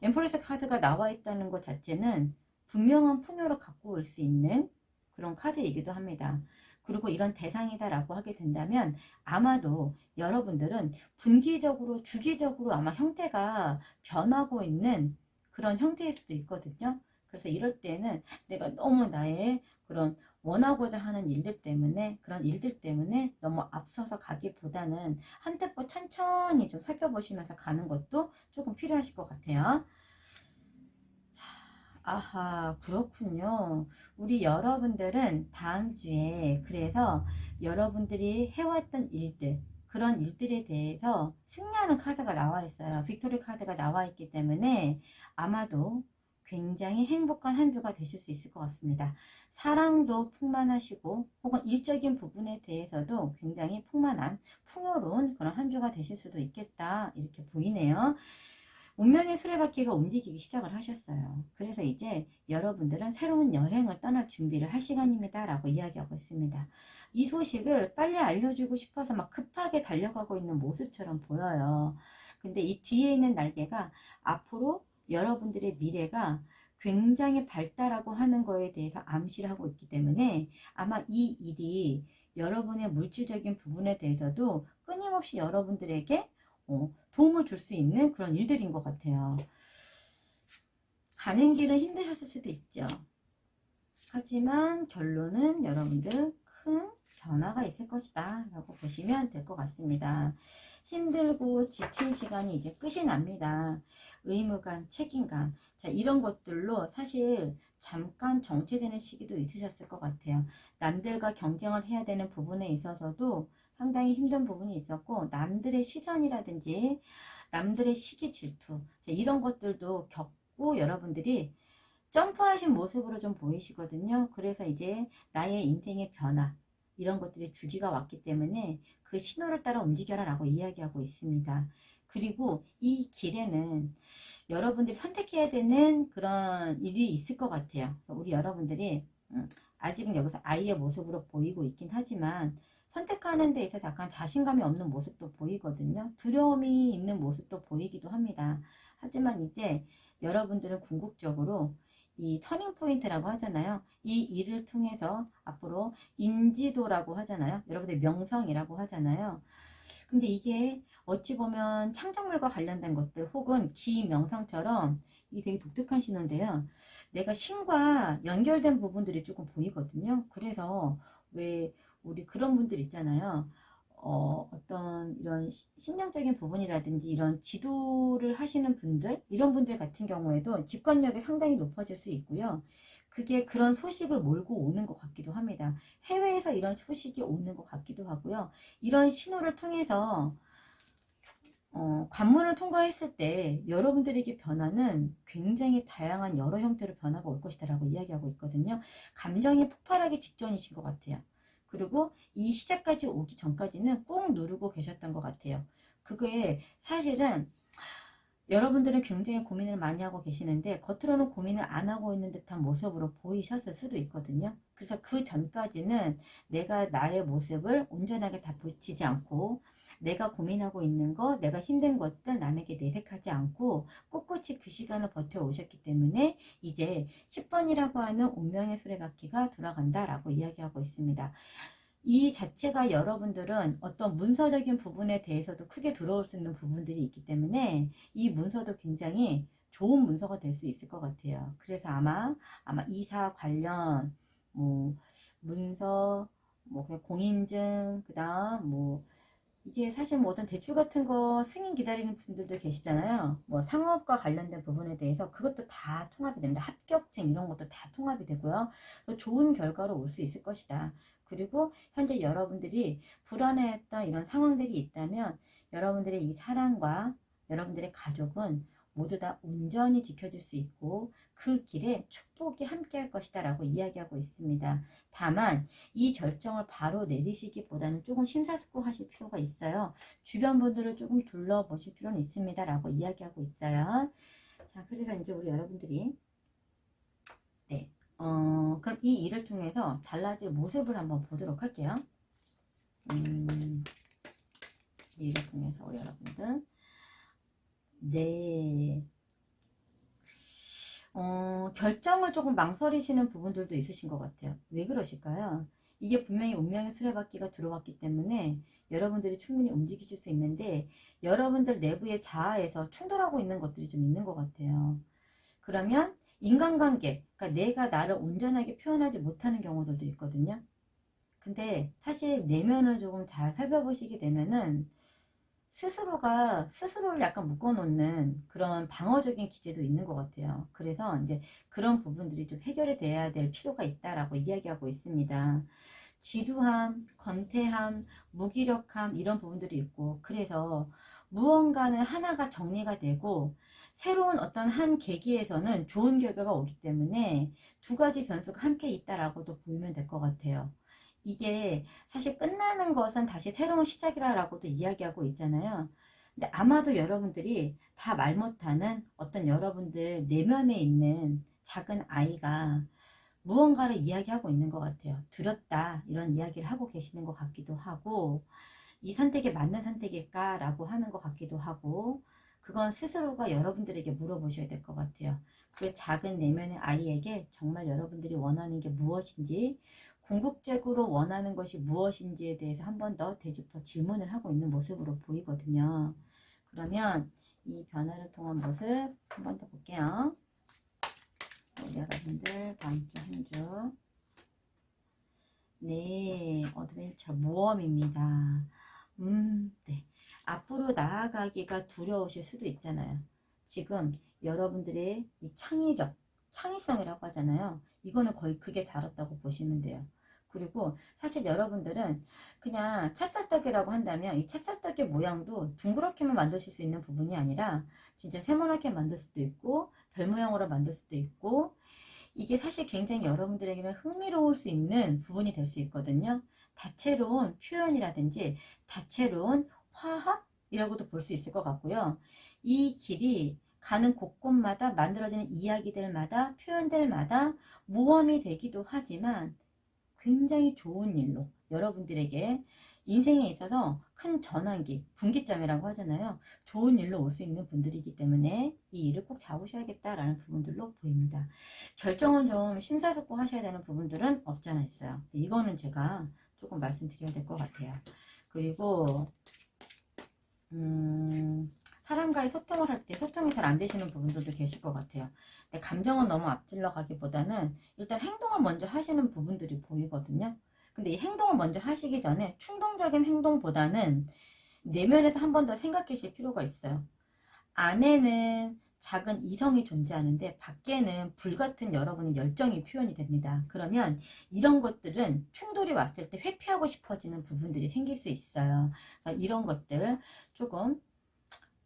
엠프레스 카드가 나와 있다는 것 자체는 분명한 풍요를 갖고 올 수 있는 그런 카드이기도 합니다. 그리고 이런 대상이다라고 하게 된다면 아마도 여러분들은 분기적으로 주기적으로 아마 형태가 변하고 있는 그런 형태일 수도 있거든요. 그래서 이럴 때는 내가 너무 나의 그런 원하고자 하는 일들 때문에 그런 일들 때문에 너무 앞서서 가기보다는 한 템포 천천히 좀 살펴보시면서 가는 것도 조금 필요하실 것 같아요. 자, 아하, 그렇군요. 우리 여러분들은 다음 주에 그래서 여러분들이 해왔던 일들 그런 일들에 대해서 승리하는 카드가 나와 있어요. 빅토리 카드가 나와 있기 때문에 아마도 굉장히 행복한 한 주가 되실 수 있을 것 같습니다. 사랑도 풍만하시고 혹은 일적인 부분에 대해서도 굉장히 풍만한 풍요로운 그런 한 주가 되실 수도 있겠다 이렇게 보이네요. 운명의 수레바퀴가 움직이기 시작을 하셨어요. 그래서 이제 여러분들은 새로운 여행을 떠날 준비를 할 시간입니다 라고 이야기하고 있습니다. 이 소식을 빨리 알려주고 싶어서 막 급하게 달려가고 있는 모습처럼 보여요. 근데 이 뒤에 있는 날개가 앞으로 여러분들의 미래가 굉장히 밝다라고 하는 거에 대해서 암시를 하고 있기 때문에 아마 이 일이 여러분의 물질적인 부분에 대해서도 끊임없이 여러분들에게 도움을 줄 수 있는 그런 일들인 것 같아요. 가는 길은 힘드셨을 수도 있죠. 하지만 결론은 여러분들 큰 변화가 있을 것이다 라고 보시면 될 것 같습니다. 힘들고 지친 시간이 이제 끝이 납니다. 의무감, 책임감, 자 이런 것들로 사실 잠깐 정체되는 시기도 있으셨을 것 같아요. 남들과 경쟁을 해야 되는 부분에 있어서도 상당히 힘든 부분이 있었고 남들의 시선이라든지 남들의 시기 질투 자, 이런 것들도 겪고 여러분들이 점프하신 모습으로 좀 보이시거든요. 그래서 이제 나의 인생의 변화 이런 것들이 주기가 왔기 때문에 그 신호를 따라 움직여라 라고 이야기하고 있습니다. 그리고 이 길에는 여러분들이 선택해야 되는 그런 일이 있을 것 같아요. 그래서 우리 여러분들이 아직은 여기서 아이의 모습으로 보이고 있긴 하지만 선택하는 데 있어서 약간 자신감이 없는 모습도 보이거든요. 두려움이 있는 모습도 보이기도 합니다. 하지만 이제 여러분들은 궁극적으로 이 터닝 포인트라고 하잖아요. 이 일을 통해서 앞으로 인지도라고 하잖아요. 여러분들 명성이라고 하잖아요. 근데 이게 어찌 보면 창작물과 관련된 것들 혹은 기명상처럼 이게 되게 독특한 신호인데요. 내가 신과 연결된 부분들이 조금 보이거든요. 그래서 왜 우리 그런 분들 있잖아요. 어떤 이런 심령적인 부분이라든지 이런 지도를 하시는 분들, 이런 분들 같은 경우에도 집권력이 상당히 높아질 수 있고요. 그게 그런 소식을 몰고 오는 것 같기도 합니다. 해외에서 이런 소식이 오는 것 같기도 하고요. 이런 신호를 통해서 관문을 통과했을 때 여러분들에게 변화는 굉장히 다양한 여러 형태로 변화가 올 것이다 라고 이야기하고 있거든요. 감정이 폭발하기 직전이신 것 같아요. 그리고 이 시작까지 오기 전까지는 꾹 누르고 계셨던 것 같아요. 그게 사실은 여러분들은 굉장히 고민을 많이 하고 계시는데 겉으로는 고민을 안 하고 있는 듯한 모습으로 보이셨을 수도 있거든요. 그래서 그 전까지는 내가 나의 모습을 온전하게 다 비치지 않고 내가 고민하고 있는 거, 내가 힘든 것들 남에게 내색하지 않고 꿋꿋이 그 시간을 버텨오셨기 때문에 이제 10번이라고 하는 운명의 수레바퀴가 돌아간다라고 이야기하고 있습니다. 이 자체가 여러분들은 어떤 문서적인 부분에 대해서도 크게 들어올 수 있는 부분들이 있기 때문에 이 문서도 굉장히 좋은 문서가 될 수 있을 것 같아요. 그래서 아마 이사 관련 뭐 문서, 뭐 그냥 공인증, 그다음 뭐 이게 사실 뭐 어떤 대출 같은 거 승인 기다리는 분들도 계시잖아요. 뭐 상업과 관련된 부분에 대해서 그것도 다 통합이 됩니다. 합격증 이런 것도 다 통합이 되고요. 좋은 결과로 올 수 있을 것이다. 그리고 현재 여러분들이 불안해했던 이런 상황들이 있다면 여러분들의 이 사랑과 여러분들의 가족은 모두 다 온전히 지켜줄 수 있고 그 길에 축복이 함께 할 것이다 라고 이야기하고 있습니다. 다만 이 결정을 바로 내리시기보다는 조금 심사숙고하실 필요가 있어요. 주변 분들을 조금 둘러보실 필요는 있습니다 라고 이야기하고 있어요. 자, 그래서 이제 우리 여러분들이 네, 그럼 이 일을 통해서 달라질 모습을 한번 보도록 할게요. 이 일을 통해서 우리 여러분들 네, 결정을 조금 망설이시는 부분들도 있으신 것 같아요. 왜 그러실까요? 이게 분명히 운명의 수레바퀴가 들어왔기 때문에 여러분들이 충분히 움직이실 수 있는데 여러분들 내부의 자아에서 충돌하고 있는 것들이 좀 있는 것 같아요. 그러면 인간관계, 그러니까 내가 나를 온전하게 표현하지 못하는 경우들도 있거든요. 근데 사실 내면을 조금 잘 살펴보시게 되면은 스스로가 스스로를 약간 묶어놓는 그런 방어적인 기제도 있는 것 같아요. 그래서 이제 그런 부분들이 좀 해결이 돼야 될 필요가 있다라고 이야기하고 있습니다. 지루함, 권태함, 무기력함 이런 부분들이 있고 그래서 무언가는 하나가 정리가 되고 새로운 어떤 한 계기에서는 좋은 결과가 오기 때문에 두 가지 변수가 함께 있다라고도 보이면 될 것 같아요. 이게 사실 끝나는 것은 다시 새로운 시작이라고도 이야기하고 있잖아요. 근데 아마도 여러분들이 다 말 못하는 어떤 여러분들 내면에 있는 작은 아이가 무언가를 이야기하고 있는 것 같아요. 두렵다 이런 이야기를 하고 계시는 것 같기도 하고 이 선택이 맞는 선택일까 라고 하는 것 같기도 하고 그건 스스로가 여러분들에게 물어보셔야 될 것 같아요. 그 작은 내면의 아이에게 정말 여러분들이 원하는 게 무엇인지 궁극적으로 원하는 것이 무엇인지에 대해서 한 번 더 되짚어 질문을 하고 있는 모습으로 보이거든요. 그러면 이 변화를 통한 모습 한 번 더 볼게요. 여러분들 다음 주 한 주 네, 어드벤처 모험입니다. 네. 앞으로 나아가기가 두려우실 수도 있잖아요. 지금 여러분들의 이 창의력, 창의성이라고 하잖아요. 이거는 거의 극에 달았다고 보시면 돼요. 그리고 사실 여러분들은 그냥 찹쌀떡이라고 한다면 이 찹쌀떡의 모양도 둥그렇게만 만드실 수 있는 부분이 아니라 진짜 세모나게 만들 수도 있고 별 모양으로 만들 수도 있고 이게 사실 굉장히 여러분들에게는 흥미로울 수 있는 부분이 될 수 있거든요. 다채로운 표현이라든지 다채로운 화합이라고도 볼 수 있을 것 같고요. 이 길이 가는 곳곳마다 만들어지는 이야기들마다 표현들마다 모험이 되기도 하지만 굉장히 좋은 일로 여러분들에게 인생에 있어서 큰 전환기, 분기점이라고 하잖아요. 좋은 일로 올 수 있는 분들이기 때문에 이 일을 꼭 잡으셔야겠다라는 부분들로 보입니다. 결정은 좀 심사숙고 하셔야 되는 부분들은 없잖아 있어요. 이거는 제가 조금 말씀드려야 될 것 같아요. 그리고 사람과의 소통을 할 때 소통이 잘 안 되시는 부분들도 계실 것 같아요. 근데 감정은 너무 앞질러 가기보다는 일단 행동을 먼저 하시는 부분들이 보이거든요. 근데 이 행동을 먼저 하시기 전에 충동적인 행동보다는 내면에서 한 번 더 생각하실 필요가 있어요. 안에는 작은 이성이 존재하는데 밖에는 불같은 여러분의 열정이 표현이 됩니다. 그러면 이런 것들은 충돌이 왔을 때 회피하고 싶어지는 부분들이 생길 수 있어요. 그래서 이런 것들 조금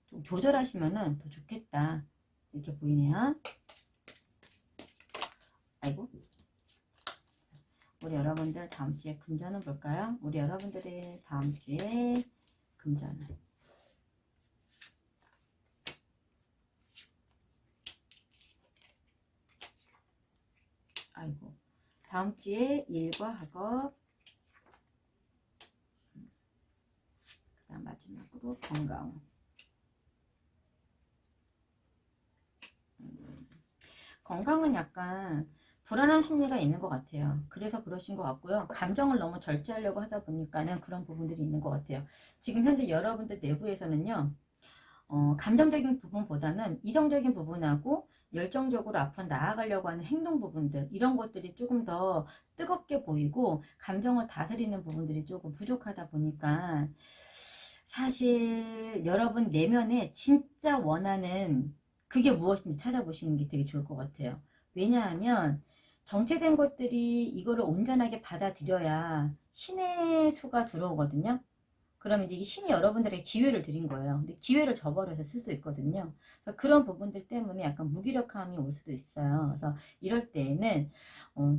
좀 조절하시면 더 좋겠다. 이렇게 보이네요. 아이고. 우리 여러분들 다음 주에 금전은 볼까요? 우리 여러분들의 다음 주에 금전은. 아이고. 다음 주에 일과 학업. 그 다음 마지막으로 건강. 건강은 약간 불안한 심리가 있는 것 같아요. 그래서 그러신 것 같고요. 감정을 너무 절제하려고 하다 보니까는 그런 부분들이 있는 것 같아요. 지금 현재 여러분들 내부에서는요. 감정적인 부분보다는 이성적인 부분하고 열정적으로 앞으로 나아가려고 하는 행동 부분들 이런 것들이 조금 더 뜨겁게 보이고 감정을 다스리는 부분들이 조금 부족하다 보니까 사실 여러분 내면에 진짜 원하는 그게 무엇인지 찾아보시는 게 되게 좋을 것 같아요. 왜냐하면 정체된 것들이 이거를 온전하게 받아들여야 신의 수가 들어오거든요. 그러면 이게 신이 여러분들에게 기회를 드린 거예요. 근데 기회를 저버려서 쓸 수 있거든요. 그래서 그런 부분들 때문에 약간 무기력함이 올 수도 있어요. 그래서 이럴 때에는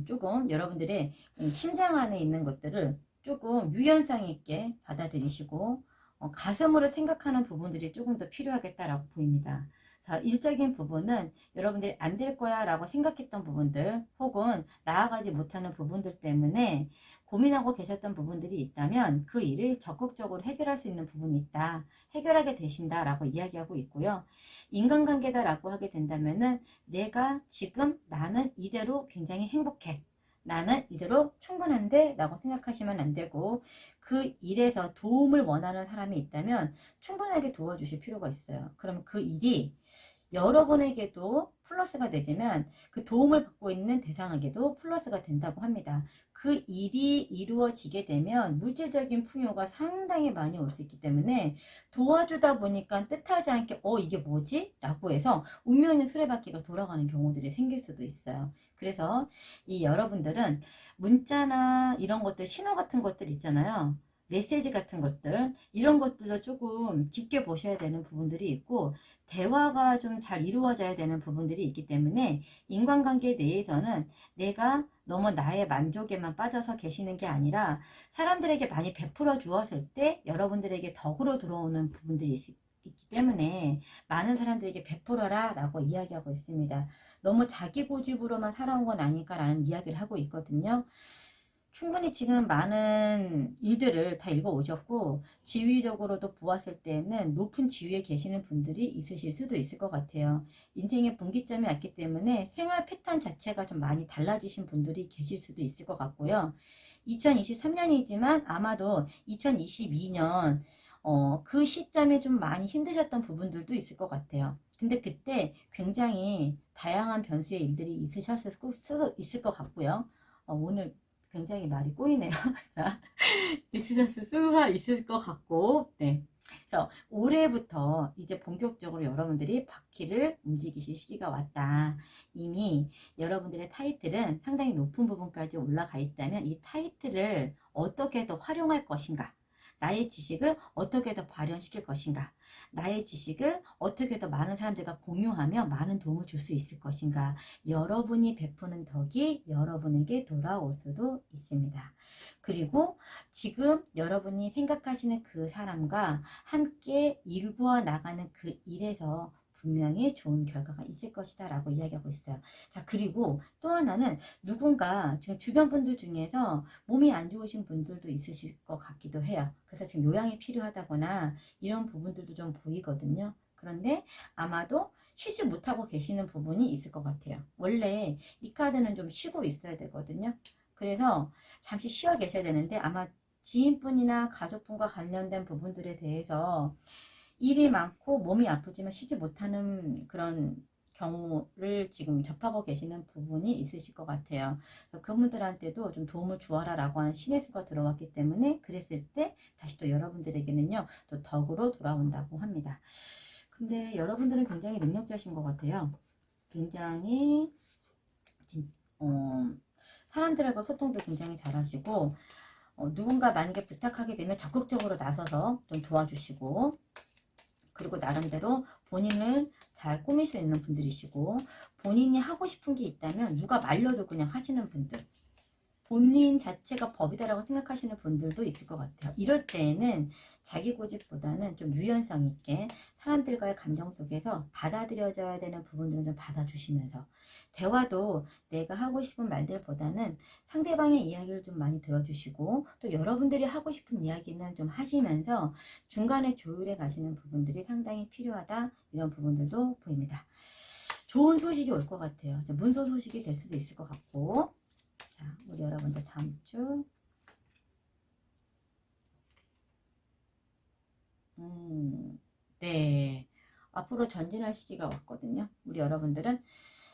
조금 여러분들의 심장 안에 있는 것들을 조금 유연성 있게 받아들이시고 가슴으로 생각하는 부분들이 조금 더 필요하겠다라고 보입니다. 자, 일적인 부분은 여러분들이 안 될 거야 라고 생각했던 부분들 혹은 나아가지 못하는 부분들 때문에 고민하고 계셨던 부분들이 있다면 그 일을 적극적으로 해결할 수 있는 부분이 있다. 해결하게 되신다 라고 이야기하고 있고요. 인간관계다 라고 하게 된다면은 내가 지금 나는 이대로 굉장히 행복해. 나는 이대로 충분한데 라고 생각하시면 안 되고 그 일에서 도움을 원하는 사람이 있다면 충분하게 도와주실 필요가 있어요. 그럼 그 일이 여러분에게도 플러스가 되지만 그 도움을 받고 있는 대상에게도 플러스가 된다고 합니다. 그 일이 이루어지게 되면 물질적인 풍요가 상당히 많이 올 수 있기 때문에 도와주다 보니까 뜻하지 않게 이게 뭐지? 라고 해서 운명의 수레바퀴가 돌아가는 경우들이 생길 수도 있어요. 그래서 이 여러분들은 문자나 이런 것들 신호 같은 것들 있잖아요. 메시지 같은 것들 이런 것들도 조금 깊게 보셔야 되는 부분들이 있고 대화가 좀 잘 이루어져야 되는 부분들이 있기 때문에 인간관계 내에서는 내가 너무 나의 만족에만 빠져서 계시는 게 아니라 사람들에게 많이 베풀어 주었을 때 여러분들에게 덕으로 들어오는 부분들이 있기 때문에 많은 사람들에게 베풀어라 라고 이야기하고 있습니다. 너무 자기 고집으로만 살아온 건 아닐까 라는 이야기를 하고 있거든요. 충분히 지금 많은 일들을 다 읽어오셨고 지위적으로도 보았을 때는 높은 지위에 계시는 분들이 있으실 수도 있을 것 같아요. 인생의 분기점이 왔기 때문에 생활 패턴 자체가 좀 많이 달라지신 분들이 계실 수도 있을 것 같고요. 2023년이지만 아마도 2022년 그 시점에 좀 많이 힘드셨던 부분들도 있을 것 같아요. 근데 그때 굉장히 다양한 변수의 일들이 있으셨을 수도 있을 것 같고요. 오늘 굉장히 말이 꼬이네요. 자, 있으셨을 수가 있을 것 같고, 네. 그래서 올해부터 이제 본격적으로 여러분들이 바퀴를 움직이실 시기가 왔다. 이미 여러분들의 타이틀은 상당히 높은 부분까지 올라가 있다면 이 타이틀을 어떻게 더 활용할 것인가? 나의 지식을 어떻게 더 발현시킬 것인가? 나의 지식을 어떻게 더 많은 사람들과 공유하며 많은 도움을 줄 수 있을 것인가? 여러분이 베푸는 덕이 여러분에게 돌아올 수도 있습니다. 그리고 지금 여러분이 생각하시는 그 사람과 함께 일구어 나가는 그 일에서 분명히 좋은 결과가 있을 것이다 라고 이야기하고 있어요. 자, 그리고 또 하나는 누군가 지금 주변 분들 중에서 몸이 안 좋으신 분들도 있으실 것 같기도 해요. 그래서 지금 요양이 필요하다거나 이런 부분들도 좀 보이거든요. 그런데 아마도 쉬지 못하고 계시는 부분이 있을 것 같아요. 원래 이 카드는 좀 쉬고 있어야 되거든요. 그래서 잠시 쉬어 계셔야 되는데 아마 지인분이나 가족분과 관련된 부분들에 대해서 일이 많고 몸이 아프지만 쉬지 못하는 그런 경우를 지금 접하고 계시는 부분이 있으실 것 같아요. 그분들한테도 좀 도움을 주어라 라고 하는 신의 수가 들어왔기 때문에 그랬을 때 다시 또 여러분들에게는요 또 덕으로 돌아온다고 합니다. 근데 여러분들은 굉장히 능력자신 것 같아요. 굉장히 어, 사람들하고 소통도 굉장히 잘하시고 누군가 만약에 부탁하게 되면 적극적으로 나서서 좀 도와주시고, 그리고 나름대로 본인을 잘 꾸밀 수 있는 분들이시고, 본인이 하고 싶은 게 있다면 누가 말려도 그냥 하시는 분들, 본인 자체가 법이다라고 생각하시는 분들도 있을 것 같아요. 이럴 때에는 자기 고집보다는 좀 유연성 있게 사람들과의 감정 속에서 받아들여져야 되는 부분들은 좀 받아주시면서, 대화도 내가 하고 싶은 말들보다는 상대방의 이야기를 좀 많이 들어주시고, 또 여러분들이 하고 싶은 이야기는 좀 하시면서 중간에 조율해 가시는 부분들이 상당히 필요하다, 이런 부분들도 보입니다. 좋은 소식이 올 것 같아요. 문서 소식이 될 수도 있을 것 같고. 자, 우리 여러분들 다음 주 네, 앞으로 전진할 시기가 왔거든요. 우리 여러분들은.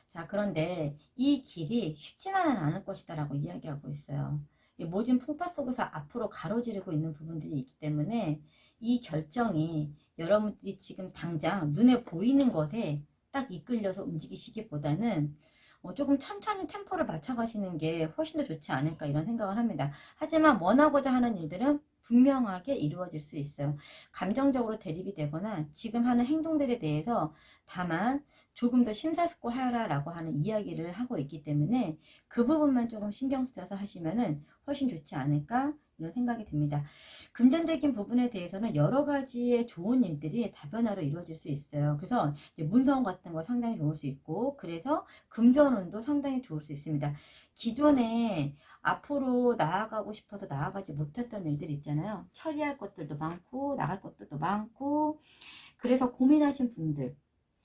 자, 그런데 이 길이 쉽지만은 않을 것이다 라고 이야기하고 있어요. 이 모진 풍파 속에서 앞으로 가로지르고 있는 부분들이 있기 때문에 이 결정이 여러분들이 지금 당장 눈에 보이는 것에 딱 이끌려서 움직이시기보다는 조금 천천히 템포를 맞춰가시는 게 훨씬 더 좋지 않을까, 이런 생각을 합니다. 하지만 원하고자 하는 일들은 분명하게 이루어질 수 있어요. 감정적으로 대립이 되거나 지금 하는 행동들에 대해서 다만 조금 더 심사숙고하라 라고 하는 이야기를 하고 있기 때문에 그 부분만 조금 신경 써서 하시면은 훨씬 좋지 않을까, 이런 생각이 듭니다. 금전적인 부분에 대해서는 여러 가지의 좋은 일들이 다변화로 이루어질 수 있어요. 그래서 이제 문서원 같은 거 상당히 좋을 수 있고, 그래서 금전운도 상당히 좋을 수 있습니다. 기존에 앞으로 나아가고 싶어서 나아가지 못했던 일들 있잖아요. 처리할 것들도 많고 나갈 것들도 많고, 그래서 고민하신 분들,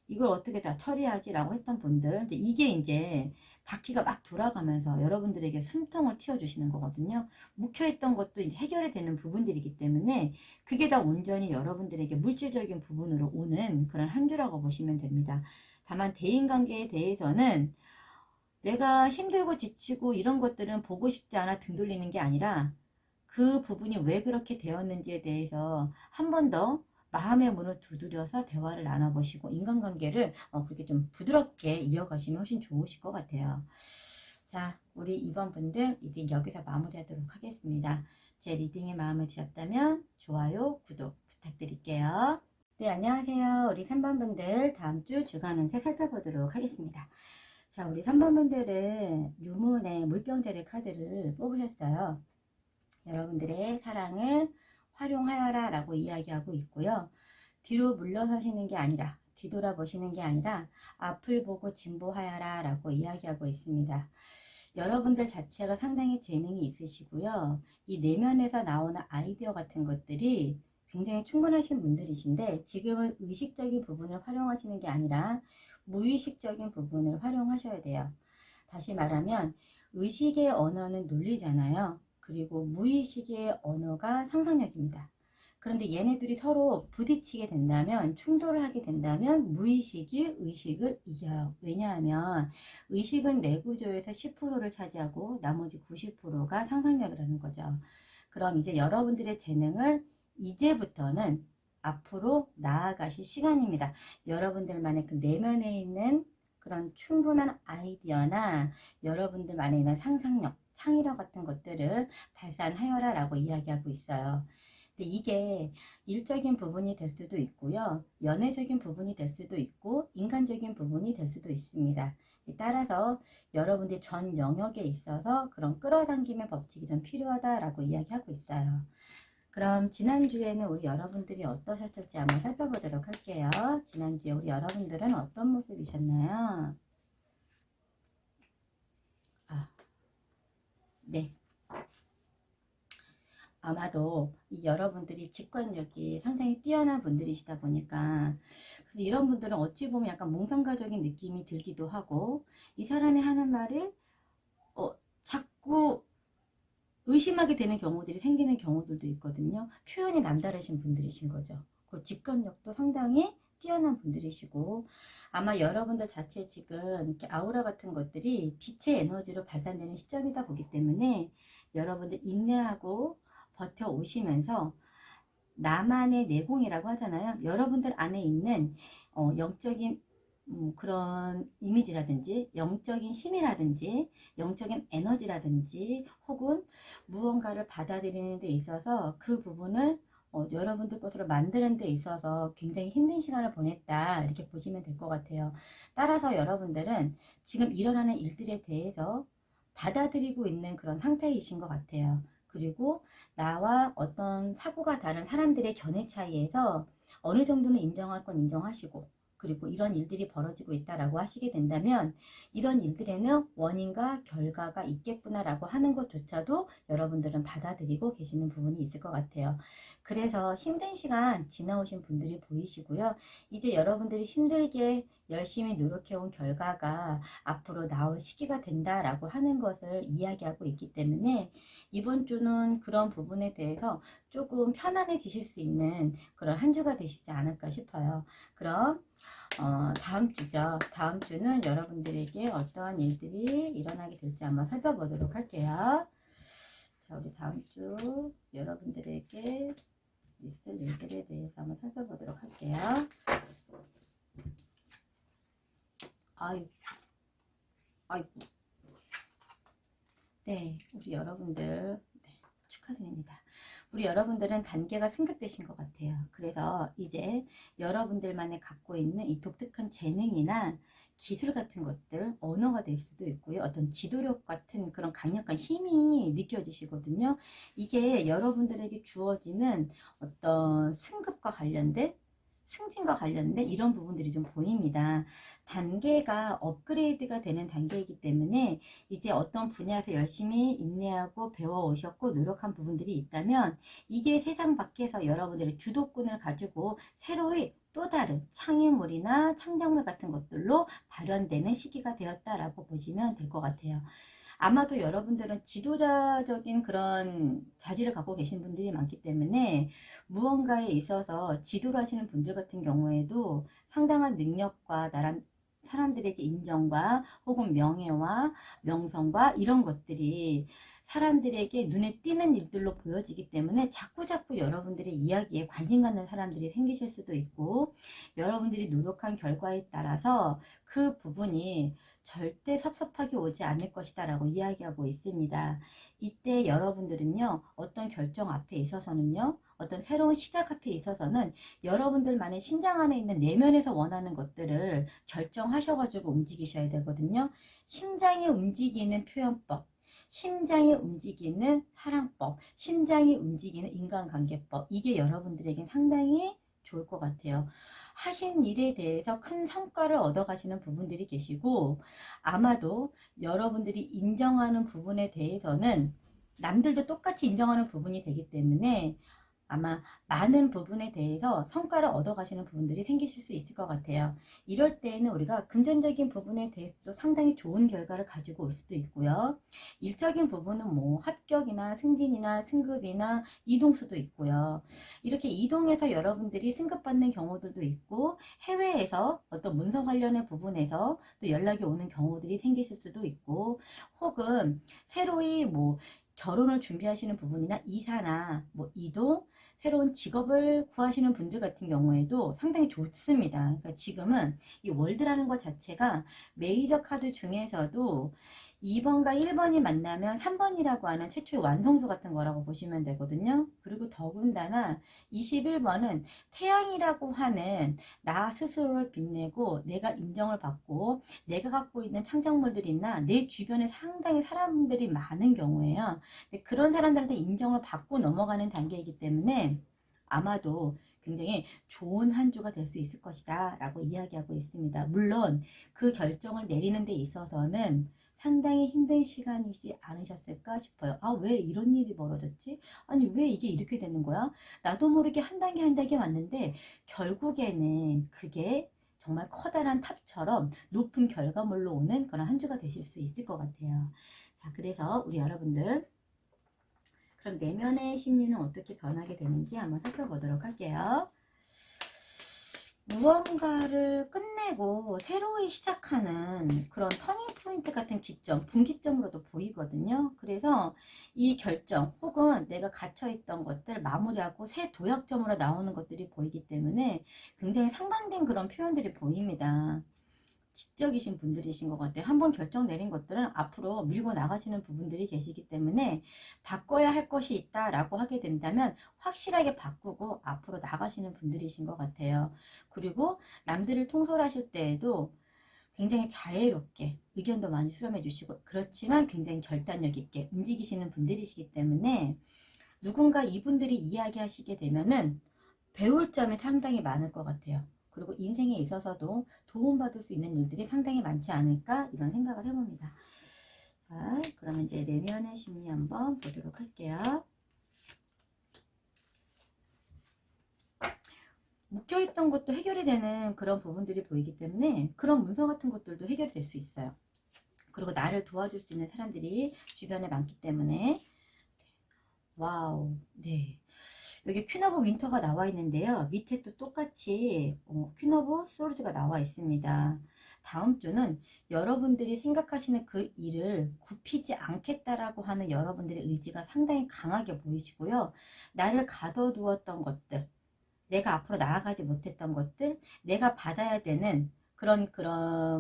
이걸 어떻게 다 처리하지 라고 했던 분들, 이게 이제 바퀴가 막 돌아가면서 여러분들에게 숨통을 틔워주시는 거거든요. 묵혀있던 것도 이제 해결이 되는 부분들이기 때문에 그게 다 온전히 여러분들에게 물질적인 부분으로 오는 그런 한 주라고 보시면 됩니다. 다만 대인관계에 대해서는 내가 힘들고 지치고 이런 것들은 보고 싶지 않아 등 돌리는 게 아니라 그 부분이 왜 그렇게 되었는지에 대해서 한 번 더 마음의 문을 두드려서 대화를 나눠보시고 인간관계를 그렇게 좀 부드럽게 이어가시면 훨씬 좋으실 것 같아요. 자, 우리 이번 분들 리딩 여기서 마무리하도록 하겠습니다. 제 리딩에 마음에 드셨다면 좋아요, 구독 부탁드릴게요. 네, 안녕하세요. 우리 3번 분들 다음 주 주간 운세 살펴보도록 하겠습니다. 자, 우리 3번 분들은 유문의 물병제의 카드를 뽑으셨어요. 여러분들의 사랑을 활용하여라 라고 이야기하고 있고요. 뒤로 물러서시는 게 아니라, 뒤돌아보시는 게 아니라 앞을 보고 진보하여라 라고 이야기하고 있습니다. 여러분들 자체가 상당히 재능이 있으시고요. 이 내면에서 나오는 아이디어 같은 것들이 굉장히 충분하신 분들이신데, 지금은 의식적인 부분을 활용하시는 게 아니라 무의식적인 부분을 활용하셔야 돼요. 다시 말하면 의식의 언어는 논리잖아요. 그리고 무의식의 언어가 상상력입니다. 그런데 얘네들이 서로 부딪히게 된다면, 충돌을 하게 된다면 무의식이 의식을 이겨요. 왜냐하면 의식은 내구조에서 10%를 차지하고 나머지 90%가 상상력이라는 거죠. 그럼 이제 여러분들의 재능을 이제부터는 앞으로 나아가실 시간입니다. 여러분들만의 그 내면에 있는 그런 충분한 아이디어나 여러분들만의 있는 상상력, 창의력 같은 것들을 발산하여라 라고 이야기하고 있어요. 근데 이게 일적인 부분이 될 수도 있고요. 연애적인 부분이 될 수도 있고, 인간적인 부분이 될 수도 있습니다. 따라서 여러분들이 전 영역에 있어서 그런 끌어당김의 법칙이 좀 필요하다라고 이야기하고 있어요. 그럼 지난주에는 우리 여러분들이 어떠셨을지 한번 살펴보도록 할게요. 지난주에 우리 여러분들은 어떤 모습이셨나요? 네. 아마도 이 여러분들이 직관력이 상당히 뛰어난 분들이시다 보니까, 그래서 이런 분들은 어찌 보면 약간 몽상가적인 느낌이 들기도 하고, 이 사람이 하는 말을 자꾸 의심하게 되는 경우들이 생기는 경우들도 있거든요. 표현이 남다르신 분들이신 거죠. 그리고 직관력도 상당히 뛰어난 분들이시고, 아마 여러분들 자체 지금 이렇게 아우라 같은 것들이 빛의 에너지로 발산되는 시점이다 보기 때문에 여러분들 인내하고 버텨오시면서 나만의 내공이라고 하잖아요. 여러분들 안에 있는 영적인 그런 이미지라든지 영적인 힘이라든지 영적인 에너지라든지 혹은 무언가를 받아들이는 데 있어서 그 부분을 여러분들 것으로 만드는 데 있어서 굉장히 힘든 시간을 보냈다, 이렇게 보시면 될 것 같아요. 따라서 여러분들은 지금 일어나는 일들에 대해서 받아들이고 있는 그런 상태이신 것 같아요. 그리고 나와 어떤 사고가 다른 사람들의 견해 차이에서 어느 정도는 인정할 건 인정하시고, 그리고 이런 일들이 벌어지고 있다라고 하시게 된다면 이런 일들에는 원인과 결과가 있겠구나라고 하는 것조차도 여러분들은 받아들이고 계시는 부분이 있을 것 같아요. 그래서 힘든 시간 지나오신 분들이 보이시고요. 이제 여러분들이 힘들게 열심히 노력해온 결과가 앞으로 나올 시기가 된다라고 하는 것을 이야기하고 있기 때문에 이번 주는 그런 부분에 대해서 조금 편안해지실 수 있는 그런 한 주가 되시지 않을까 싶어요. 그럼 다음 주죠. 다음 주는 여러분들에게 어떠한 일들이 일어나게 될지 한번 살펴보도록 할게요. 자, 우리 다음 주 여러분들에게 있을 일들에 대해서 한번 살펴보도록 할게요. 아이고, 아이고. 네, 우리 여러분들 축하드립니다. 우리 여러분들은 단계가 승급되신 것 같아요. 그래서 이제 여러분들만의 갖고 있는 이 독특한 재능이나 기술 같은 것들, 언어가 될 수도 있고요. 어떤 지도력 같은 그런 강력한 힘이 느껴지시거든요. 이게 여러분들에게 주어지는 어떤 승급과 관련된, 승진과 관련된 이런 부분들이 좀 보입니다. 단계가 업그레이드가 되는 단계이기 때문에 이제 어떤 분야에서 열심히 인내하고 배워오셨고 노력한 부분들이 있다면 이게 세상 밖에서 여러분들의 주도권을 가지고 새로이 또 다른 창의물이나 창작물 같은 것들로 발현되는 시기가 되었다라고 보시면 될 것 같아요. 아마도 여러분들은 지도자적인 그런 자질을 갖고 계신 분들이 많기 때문에 무언가에 있어서 지도를 하시는 분들 같은 경우에도 상당한 능력과 나란 사람들에게 인정과 혹은 명예와 명성과 이런 것들이 사람들에게 눈에 띄는 일들로 보여지기 때문에 자꾸자꾸 여러분들의 이야기에 관심 갖는 사람들이 생기실 수도 있고, 여러분들이 노력한 결과에 따라서 그 부분이 절대 섭섭하게 오지 않을 것이다 라고 이야기하고 있습니다. 이때 여러분들은요, 어떤 결정 앞에 있어서는요, 어떤 새로운 시작 앞에 있어서는 여러분들만의 심장 안에 있는 내면에서 원하는 것들을 결정하셔가지고 움직이셔야 되거든요. 심장이 움직이는 표현법, 심장이 움직이는 사랑법, 심장이 움직이는 인간관계법, 이게 여러분들에겐 상당히 좋을 것 같아요. 하신 일에 대해서 큰 성과를 얻어가시는 부분들이 계시고, 아마도 여러분들이 인정하는 부분에 대해서는 남들도 똑같이 인정하는 부분이 되기 때문에 아마 많은 부분에 대해서 성과를 얻어가시는 부분들이 생기실 수 있을 것 같아요. 이럴 때에는 우리가 금전적인 부분에 대해서도 상당히 좋은 결과를 가지고 올 수도 있고요. 일적인 부분은 뭐 합격이나 승진이나 승급이나 이동수도 있고요. 이렇게 이동해서 여러분들이 승급받는 경우들도 있고, 해외에서 어떤 문서 관련의 부분에서 또 연락이 오는 경우들이 생기실 수도 있고, 혹은 새로이 뭐 결혼을 준비하시는 부분이나 이사나 뭐 이동, 새로운 직업을 구하시는 분들 같은 경우에도 상당히 좋습니다. 그러니까 지금은 이 월드라는 것 자체가 메이저 카드 중에서도 2번과 1번이 만나면 3번이라고 하는 최초의 완성수 같은 거라고 보시면 되거든요. 그리고 더군다나 21번은 태양이라고 하는 나 스스로를 빛내고 내가 인정을 받고 내가 갖고 있는 창작물들이나 내 주변에 상당히 사람들이 많은 경우에요. 그런 사람들한테 인정을 받고 넘어가는 단계이기 때문에 아마도 굉장히 좋은 한 주가 될 수 있을 것이다 라고 이야기하고 있습니다. 물론 그 결정을 내리는 데 있어서는 상당히 힘든 시간이지 않으셨을까 싶어요. 아, 왜 이런 일이 벌어졌지? 아니, 왜 이게 이렇게 되는 거야? 나도 모르게 한 단계 한 단계 왔는데 결국에는 그게 정말 커다란 탑처럼 높은 결과물로 오는 그런 한 주가 되실 수 있을 것 같아요. 자, 그래서 우리 여러분들, 그럼 내면의 심리는 어떻게 변하게 되는지 한번 살펴보도록 할게요. 무언가를 끝내고 새로이 시작하는 그런 터닝 포인트 같은 기점, 분기점으로도 보이거든요. 그래서 이 결정 혹은 내가 갇혀있던 것들 마무리하고 새 도약점으로 나오는 것들이 보이기 때문에 굉장히 상반된 그런 표현들이 보입니다. 지적이신 분들이신 것 같아요. 한번 결정 내린 것들은 앞으로 밀고 나가시는 부분들이 계시기 때문에 바꿔야 할 것이 있다라고 하게 된다면 확실하게 바꾸고 앞으로 나가시는 분들이신 것 같아요. 그리고 남들을 통솔하실 때에도 굉장히 자애롭게 의견도 많이 수렴해 주시고 그렇지만 굉장히 결단력 있게 움직이시는 분들이시기 때문에 누군가 이분들이 이야기하시게 되면은 배울 점이 상당히 많을 것 같아요. 그리고 인생에 있어서도 도움받을 수 있는 일들이 상당히 많지 않을까 이런 생각을 해봅니다. 자, 그러면 이제 내면의 심리 한번 보도록 할게요. 묶여있던 것도 해결이 되는 그런 부분들이 보이기 때문에 그런 문서 같은 것들도 해결이 될 수 있어요. 그리고 나를 도와줄 수 있는 사람들이 주변에 많기 때문에 와우, 네. 여기 퀸 오브 윈터가 나와 있는데요. 밑에 또 똑같이 퀸 오브 소울즈가 나와 있습니다. 다음 주는 여러분들이 생각하시는 그 일을 굽히지 않겠다라고 하는 여러분들의 의지가 상당히 강하게 보이시고요. 나를 가둬두었던 것들, 내가 앞으로 나아가지 못했던 것들, 내가 받아야 되는 그런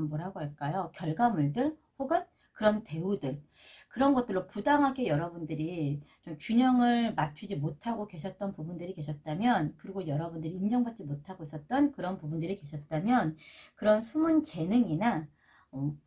뭐라고 할까요? 결과물들 혹은 그런 대우들, 그런 것들로 부당하게 여러분들이 좀 균형을 맞추지 못하고 계셨던 부분들이 계셨다면, 그리고 여러분들이 인정받지 못하고 있었던 그런 부분들이 계셨다면, 그런 숨은 재능이나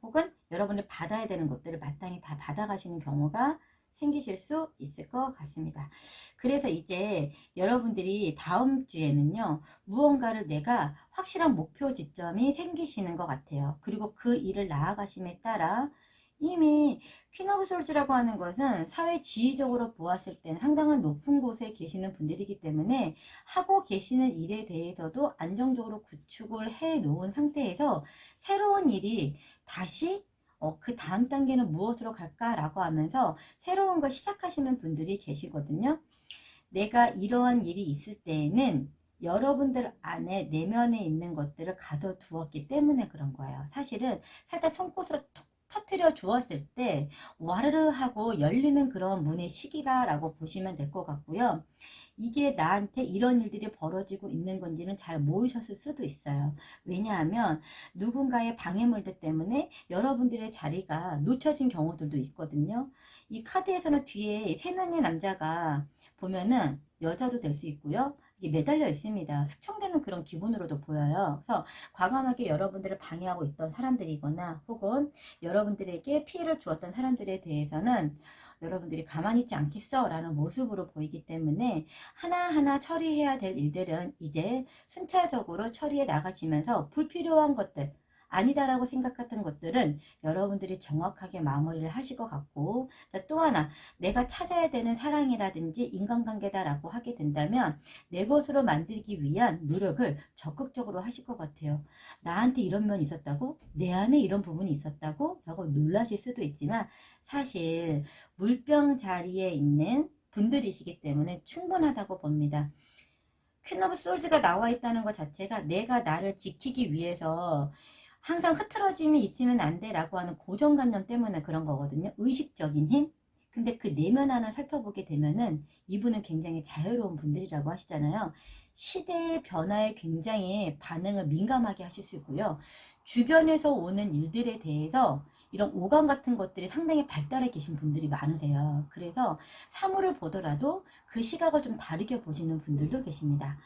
혹은 여러분이 받아야 되는 것들을 마땅히 다 받아가시는 경우가 생기실 수 있을 것 같습니다. 그래서 이제 여러분들이 다음 주에는요, 무언가를 내가 확실한 목표 지점이 생기시는 것 같아요. 그리고 그 일을 나아가심에 따라 이미 퀸 오브 솔즈라고 하는 것은 사회 지위적으로 보았을 때는 상당한 높은 곳에 계시는 분들이기 때문에 하고 계시는 일에 대해서도 안정적으로 구축을 해 놓은 상태에서 새로운 일이 다시 그 다음 단계는 무엇으로 갈까라고 하면서 새로운 걸 시작하시는 분들이 계시거든요. 내가 이러한 일이 있을 때에는 여러분들 안에 내면에 있는 것들을 가둬두었기 때문에 그런 거예요. 사실은 살짝 손꽃으로 톡 터트려 주었을 때 와르르 하고 열리는 그런 문의 시기라고 보시면 될 것 같고요. 이게 나한테 이런 일들이 벌어지고 있는 건지는 잘 모르셨을 수도 있어요. 왜냐하면 누군가의 방해물들 때문에 여러분들의 자리가 놓쳐진 경우들도 있거든요. 이 카드에서는 뒤에 세 명의 남자가 보면은 여자도 될 수 있고요. 이게 매달려 있습니다. 숙청되는 그런 기분으로도 보여요. 그래서 과감하게 여러분들을 방해하고 있던 사람들이거나 혹은 여러분들에게 피해를 주었던 사람들에 대해서는 여러분들이 가만히 있지 않겠어 라는 모습으로 보이기 때문에 하나하나 처리해야 될 일들은 이제 순차적으로 처리해 나가시면서 불필요한 것들, 아니다라고 생각했던 것들은 여러분들이 정확하게 마무리를 하실 것 같고, 또 하나 내가 찾아야 되는 사랑이라든지 인간관계다라고 하게 된다면 내 것으로 만들기 위한 노력을 적극적으로 하실 것 같아요. 나한테 이런 면이 있었다고? 내 안에 이런 부분이 있었다고? 라고 놀라실 수도 있지만 사실 물병 자리에 있는 분들이시기 때문에 충분하다고 봅니다. 퀸 오브 소즈가 나와 있다는 것 자체가 내가 나를 지키기 위해서 항상 흐트러짐이 있으면 안 돼 라고 하는 고정관념 때문에 그런 거거든요. 의식적인 힘. 근데 그 내면 안을 살펴보게 되면은 이분은 굉장히 자유로운 분들이라고 하시잖아요. 시대의 변화에 굉장히 반응을 민감하게 하실 수 있고요. 주변에서 오는 일들에 대해서 이런 오감 같은 것들이 상당히 발달해 계신 분들이 많으세요. 그래서 사물을 보더라도 그 시각을 좀 다르게 보시는 분들도 계십니다.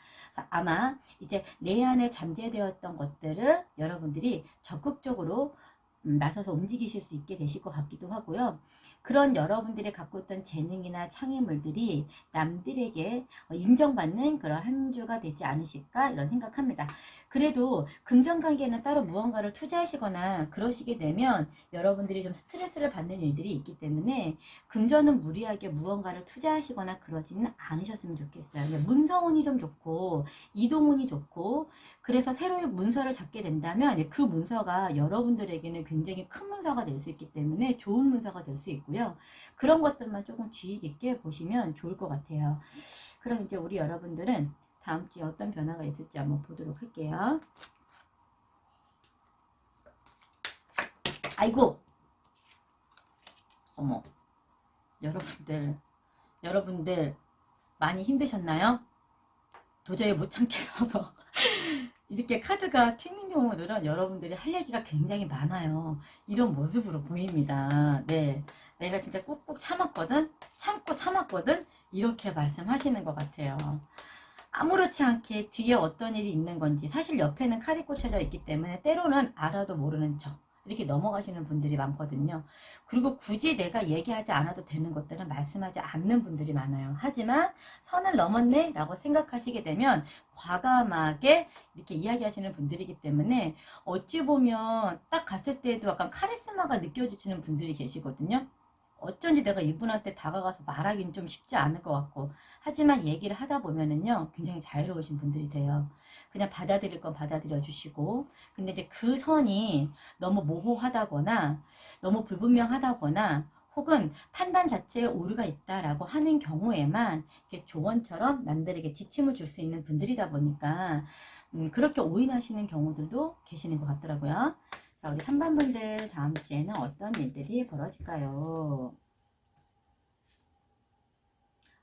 아마 이제 내 안에 잠재되었던 것들을 여러분들이 적극적으로 나서서 움직이실 수 있게 되실 것 같기도 하고요. 그런 여러분들이 갖고 있던 재능이나 창의물들이 남들에게 인정받는 그런 한 주가 되지 않으실까 이런 생각합니다. 그래도 금전관계는 따로 무언가를 투자하시거나 그러시게 되면 여러분들이 좀 스트레스를 받는 일들이 있기 때문에 금전은 무리하게 무언가를 투자하시거나 그러지는 않으셨으면 좋겠어요. 문서운이 좀 좋고 이동운이 좋고 그래서 새로운 문서를 잡게 된다면 그 문서가 여러분들에게는 굉장히 큰 문서가 될 수 있기 때문에 좋은 문서가 될 수 있고요. 그런 것들만 조금 주의 깊게 보시면 좋을 것 같아요. 그럼 이제 우리 여러분들은 다음 주에 어떤 변화가 있을지 한번 보도록 할게요. 아이고, 어머, 여러분들 많이 힘드셨나요? 도저히 못 참겠어서 이렇게 카드가 튀는 경우들은 여러분들이 할 얘기가 굉장히 많아요. 이런 모습으로 보입니다. 네, 내가 진짜 꾹꾹 참았거든, 참고 참았거든, 이렇게 말씀하시는 것 같아요. 아무렇지 않게 뒤에 어떤 일이 있는 건지, 사실 옆에는 칼이 꽂혀져 있기 때문에 때로는 알아도 모르는 척 이렇게 넘어가시는 분들이 많거든요. 그리고 굳이 내가 얘기하지 않아도 되는 것들은 말씀하지 않는 분들이 많아요. 하지만 선을 넘었네 라고 생각하시게 되면 과감하게 이렇게 이야기하시는 분들이기 때문에 어찌 보면 딱 갔을 때에도 약간 카리스마가 느껴지시는 분들이 계시거든요. 어쩐지 내가 이분한테 다가가서 말하기는 좀 쉽지 않을 것 같고, 하지만 얘기를 하다 보면은요 굉장히 자유로우신 분들이세요. 그냥 받아들일 건 받아들여 주시고, 근데 이제 그 선이 너무 모호하다거나 너무 불분명하다거나 혹은 판단 자체에 오류가 있다라고 하는 경우에만 이렇게 조언처럼 남들에게 지침을 줄 수 있는 분들이다 보니까 그렇게 오인하시는 경우들도 계시는 것 같더라고요. 자, 우리 3번 분들 다음 주에는 어떤 일들이 벌어질까요?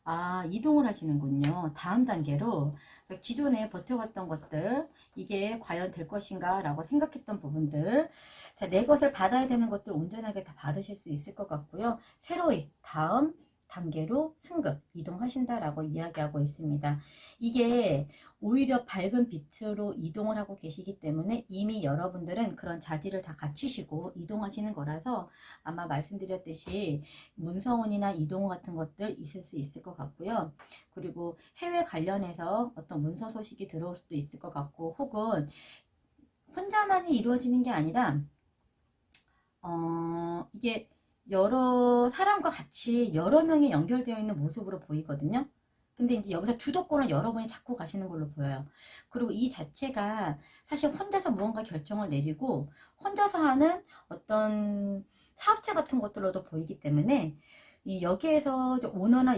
아, 이동을 하시는군요. 다음 단계로 기존에 버텨왔던 것들, 이게 과연 될 것인가 라고 생각했던 부분들, 자, 내 것을 받아야 되는 것들 온전하게 다 받으실 수 있을 것 같고요. 새로이 다음 단계로 승급, 이동하신다라고 이야기하고 있습니다. 이게 오히려 밝은 빛으로 이동을 하고 계시기 때문에 이미 여러분들은 그런 자질을 다 갖추시고 이동하시는 거라서 아마 말씀드렸듯이 문서원이나 이동 같은 것들 있을 수 있을 것 같고요. 그리고 해외 관련해서 어떤 문서 소식이 들어올 수도 있을 것 같고, 혹은 혼자만이 이루어지는 게 아니라 이게 여러 사람과 같이 여러 명이 연결되어 있는 모습으로 보이거든요. 근데 이제 여기서 주도권을 여러분이 잡고 가시는 걸로 보여요. 그리고 이 자체가 사실 혼자서 무언가 결정을 내리고 혼자서 하는 어떤 사업체 같은 것들로도 보이기 때문에 이 여기에서 오너나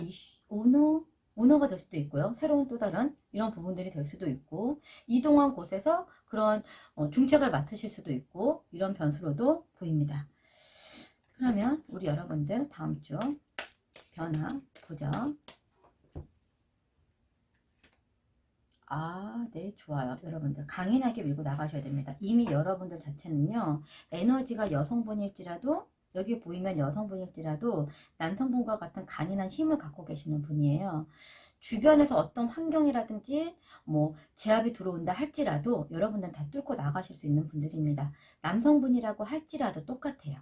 오너가 될 수도 있고요. 새로운 또 다른 이런 부분들이 될 수도 있고, 이동한 곳에서 그런 중책을 맡으실 수도 있고, 이런 변수로도 보입니다. 그러면 우리 여러분들 다음 주 변화 보죠. 아, 네, 좋아요. 여러분들 강인하게 밀고 나가셔야 됩니다. 이미 여러분들 자체는요, 에너지가 여성분일지라도, 여기 보이면 여성분일지라도 남성분과 같은 강인한 힘을 갖고 계시는 분이에요. 주변에서 어떤 환경이라든지 뭐 제압이 들어온다 할지라도 여러분들은 다 뚫고 나가실 수 있는 분들입니다. 남성분이라고 할지라도 똑같아요.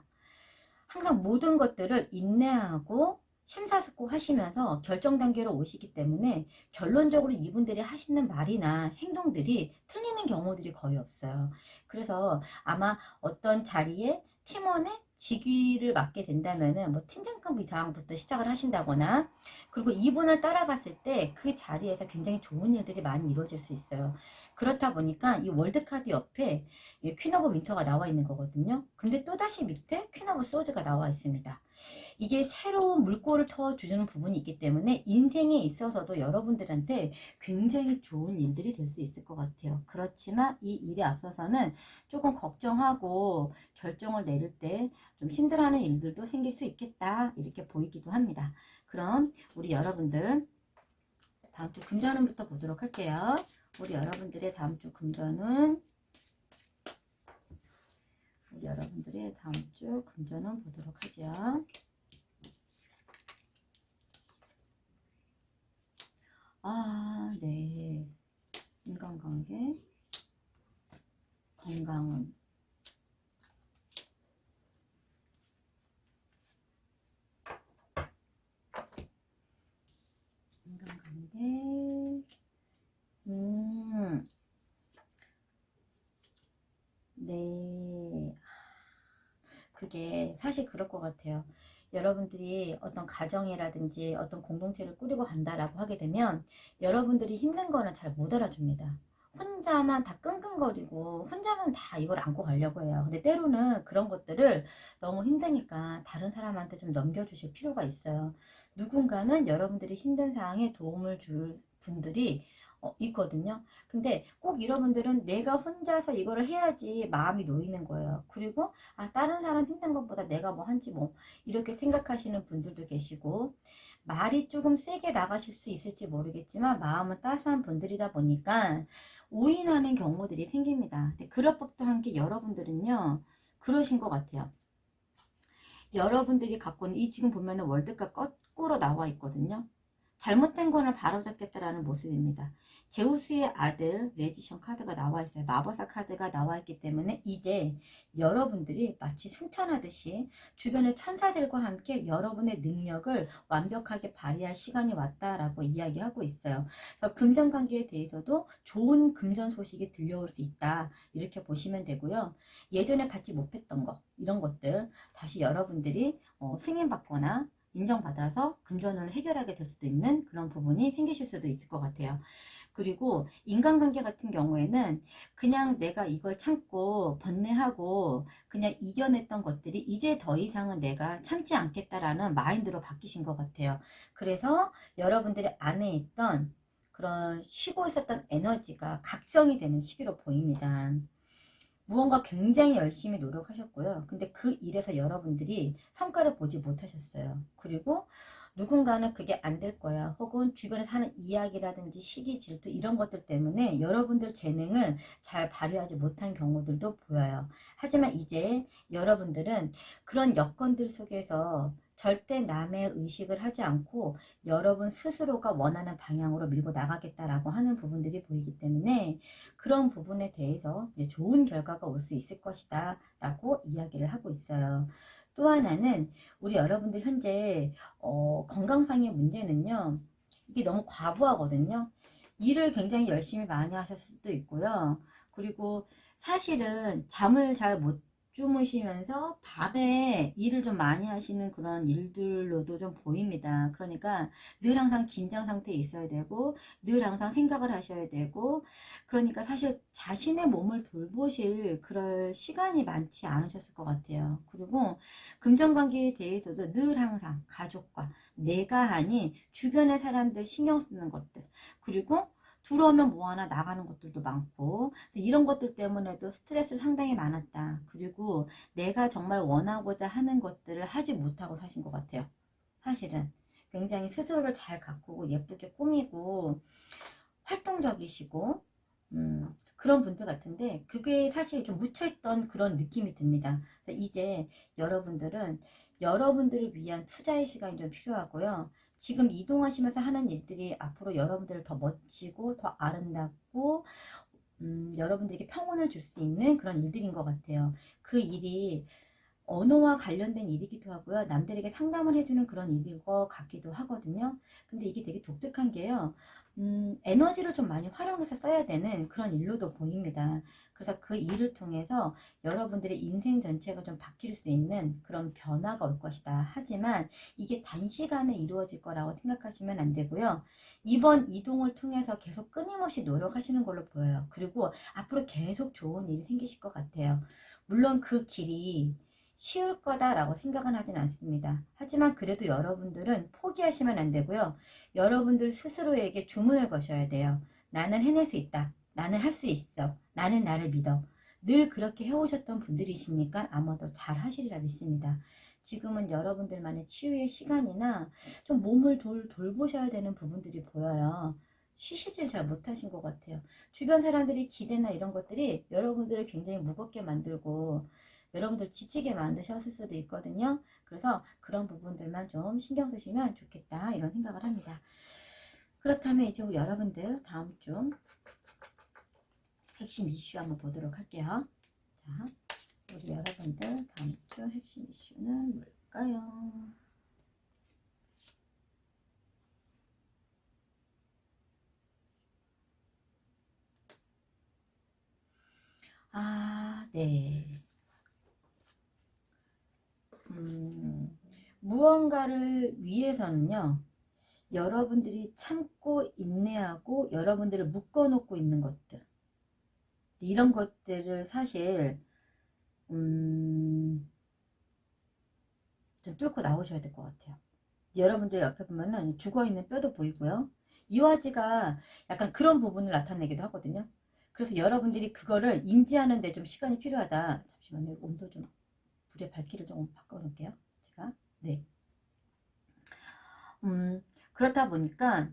항상 모든 것들을 인내하고 심사숙고하시면서 결정 단계로 오시기 때문에 결론적으로 이분들이 하시는 말이나 행동들이 틀리는 경우들이 거의 없어요. 그래서 아마 어떤 자리에 팀원의 직위를 맡게 된다면은 뭐 팀장급 이상부터 시작을 하신다거나, 그리고 이분을 따라갔을 때 그 자리에서 굉장히 좋은 일들이 많이 이루어질 수 있어요. 그렇다 보니까 이 월드카드 옆에 퀸 오브 윈터가 나와 있는 거거든요. 근데 또다시 밑에 퀸 오브 소즈가 나와 있습니다. 이게 새로운 물꼬를 터주는 부분이 있기 때문에 인생에 있어서도 여러분들한테 굉장히 좋은 일들이 될 수 있을 것 같아요. 그렇지만 이 일에 앞서서는 조금 걱정하고 결정을 내릴 때 좀 힘들어하는 일들도 생길 수 있겠다, 이렇게 보이기도 합니다. 그럼 우리 여러분들 다음 주 금전운부터 보도록 할게요. 우리 여러분들의 다음 주 금전운, 우리 여러분들의 다음 주 금전운 보도록 하죠. 아, 네. 인간관계, 건강운. 인간관계, 네. 그게 사실 그럴 것 같아요. 여러분들이 어떤 가정이라든지 어떤 공동체를 꾸리고 간다라고 하게 되면 여러분들이 힘든 거는 잘 못 알아줍니다. 혼자만 다 끙끙거리고 혼자만 다 이걸 안고 가려고 해요. 근데 때로는 그런 것들을 너무 힘드니까 다른 사람한테 좀 넘겨주실 필요가 있어요. 누군가는 여러분들이 힘든 상황에 도움을 줄 분들이 있거든요. 근데 꼭 여러분들은 내가 혼자서 이거를 해야지 마음이 놓이는 거예요. 그리고 다른 사람 힘든 것보다 내가 뭐 한지 뭐 이렇게 생각하시는 분들도 계시고, 말이 조금 세게 나가실 수 있을지 모르겠지만 마음은 따스한 분들이다 보니까 오인하는 경우들이 생깁니다. 근데 그럴 법도 한 게 여러분들은요, 그러신 것 같아요. 여러분들이 갖고 있는 이 지금 보면은 월드컵 거꾸로 나와 있거든요. 잘못된 거를 바로잡겠다라는 모습입니다. 제우스의 아들 레지션 카드가 나와 있어요. 마법사 카드가 나와 있기 때문에 이제 여러분들이 마치 승천하듯이 주변의 천사들과 함께 여러분의 능력을 완벽하게 발휘할 시간이 왔다라고 이야기하고 있어요. 그래서 금전관계에 대해서도 좋은 금전 소식이 들려올 수 있다, 이렇게 보시면 되고요. 예전에 받지 못했던 거, 이런 것들 다시 여러분들이 승인받거나 인정받아서 금전을 해결하게 될 수도 있는 그런 부분이 생기실 수도 있을 것 같아요. 그리고 인간관계 같은 경우에는 그냥 내가 이걸 참고 번뇌하고 그냥 이겨냈던 것들이 이제 더 이상은 내가 참지 않겠다라는 마인드로 바뀌신 것 같아요. 그래서 여러분들의 안에 있던 그런 쉬고 있었던 에너지가 각성이 되는 시기로 보입니다. 무언가 굉장히 열심히 노력하셨고요. 근데 그 일에서 여러분들이 성과를 보지 못하셨어요. 그리고 누군가는 그게 안 될 거야, 혹은 주변에서 하는 이야기라든지 시기 질투 이런 것들 때문에 여러분들 재능을 잘 발휘하지 못한 경우들도 보여요. 하지만 이제 여러분들은 그런 여건들 속에서 절대 남의 의식을 하지 않고 여러분 스스로가 원하는 방향으로 밀고 나가겠다라고 하는 부분들이 보이기 때문에 그런 부분에 대해서 이제 좋은 결과가 올 수 있을 것이다 라고 이야기를 하고 있어요. 또 하나는 우리 여러분들 현재 건강상의 문제는요, 이게 너무 과부하거든요. 일을 굉장히 열심히 많이 하셨을 수도 있고요. 그리고 사실은 잠을 잘 못 주무시면서 밤에 일을 좀 많이 하시는 그런 일들로도 좀 보입니다. 그러니까 늘 항상 긴장 상태에 있어야 되고 늘 항상 생각을 하셔야 되고, 그러니까 사실 자신의 몸을 돌보실 그럴 시간이 많지 않으셨을 것 같아요. 그리고 금전관계에 대해서도 늘 항상 가족과 내가 하니 주변의 사람들 신경 쓰는 것들, 그리고 들어오면 뭐하나 나가는 것들도 많고, 이런 것들 때문에도 스트레스 상당히 많았다. 그리고 내가 정말 원하고자 하는 것들을 하지 못하고 사신 것 같아요. 사실은 굉장히 스스로를 잘 가꾸고 예쁘게 꾸미고 활동적이시고 그런 분들 같은데, 그게 사실 좀 묻혀있던 그런 느낌이 듭니다. 그래서 이제 여러분들은 여러분들을 위한 투자의 시간이 좀 필요하고요. 지금 이동하시면서 하는 일들이 앞으로 여러분들을 더 멋지고 더 아름답고 여러분들에게 평온을 줄 수 있는 그런 일들인 것 같아요. 그 일이 언어와 관련된 일이기도 하고요. 남들에게 상담을 해주는 그런 일일 것 같기도 하거든요. 근데 이게 되게 독특한 게요. 에너지를 좀 많이 활용해서 써야 되는 그런 일로도 보입니다. 그래서 그 일을 통해서 여러분들의 인생 전체가 좀 바뀔 수 있는 그런 변화가 올 것이다. 하지만 이게 단시간에 이루어질 거라고 생각하시면 안 되고요. 이번 이동을 통해서 계속 끊임없이 노력하시는 걸로 보여요. 그리고 앞으로 계속 좋은 일이 생기실 것 같아요. 물론 그 길이 쉬울 거다라고 생각은 하진 않습니다. 하지만 그래도 여러분들은 포기하시면 안 되고요. 여러분들 스스로에게 주문을 거셔야 돼요. 나는 해낼 수 있다. 나는 할 수 있어. 나는 나를 믿어. 늘 그렇게 해오셨던 분들이시니까 아마도 잘 하시리라 믿습니다. 지금은 여러분들만의 치유의 시간이나 좀 몸을 돌보셔야 되는 부분들이 보여요. 쉬시질 잘 못하신 것 같아요. 주변 사람들이 기대나 이런 것들이 여러분들을 굉장히 무겁게 만들고 여러분들 지치게 만드셨을 수도 있거든요. 그래서 그런 부분들만 좀 신경 쓰시면 좋겠다, 이런 생각을 합니다. 그렇다면 이제 우리 여러분들 다음 주 핵심 이슈 한번 보도록 할게요. 자, 우리 여러분들 다음 주 핵심 이슈는 뭘까요? 네. 무언가를 위해서는요, 여러분들이 참고 인내하고 여러분들을 묶어놓고 있는 것들, 이런 것들을 사실 좀 뚫고 나오셔야 될 것 같아요. 여러분들 옆에 보면은 죽어있는 뼈도 보이고요. 이화지가 약간 그런 부분을 나타내기도 하거든요. 그래서 여러분들이 그거를 인지하는 데 좀 시간이 필요하다. 잠시만요. 온도 좀, 불의 밝기를 조금 바꿔놓을게요. 제가. 네. 그렇다 보니까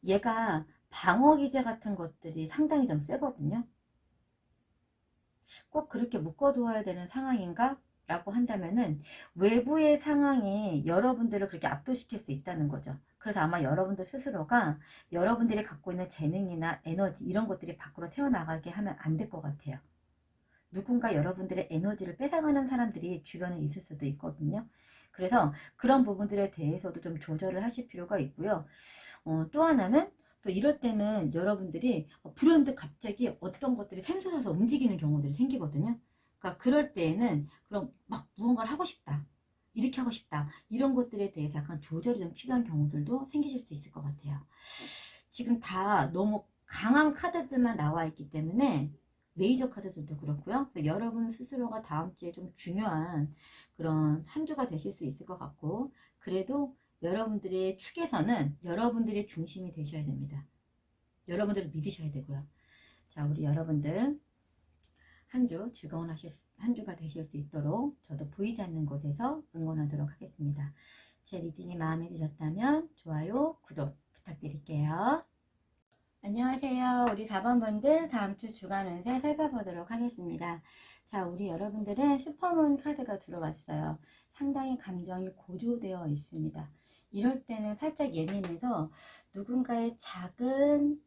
얘가 방어기제 같은 것들이 상당히 좀 세거든요. 꼭 그렇게 묶어두어야 되는 상황인가? 라고 한다면은 외부의 상황이 여러분들을 그렇게 압도시킬 수 있다는 거죠. 그래서 아마 여러분들 스스로가 여러분들이 갖고 있는 재능이나 에너지 이런 것들이 밖으로 새어나가게 하면 안 될 것 같아요. 누군가 여러분들의 에너지를 뺏어가는 사람들이 주변에 있을 수도 있거든요. 그래서 그런 부분들에 대해서도 좀 조절을 하실 필요가 있고요. 또 하나는 또 이럴 때는 여러분들이 불현듯 갑자기 어떤 것들이 샘솟아서 움직이는 경우들이 생기거든요. 그러니까 그럴 때에는 그럼 막 무언가를 하고 싶다. 이렇게 하고 싶다. 이런 것들에 대해서 약간 조절이 좀 필요한 경우들도 생기실 수 있을 것 같아요. 지금 다 너무 강한 카드들만 나와 있기 때문에 메이저 카드들도 그렇고요. 그래서 여러분 스스로가 다음 주에 좀 중요한 그런 한 주가 되실 수 있을 것 같고, 그래도 여러분들의 축에서는 여러분들이 중심이 되셔야 됩니다. 여러분들을 믿으셔야 되고요. 자, 우리 여러분들 한 주 즐거운 한 주가 되실 수 있도록 저도 보이지 않는 곳에서 응원하도록 하겠습니다. 제 리딩이 마음에 드셨다면 좋아요, 구독 부탁드릴게요. 안녕하세요. 우리 4번분들 다음 주 주간 운세 살펴보도록 하겠습니다. 자, 우리 여러분들은 슈퍼문 카드가 들어왔어요. 상당히 감정이 고조되어 있습니다. 이럴 때는 살짝 예민해서 누군가의 작은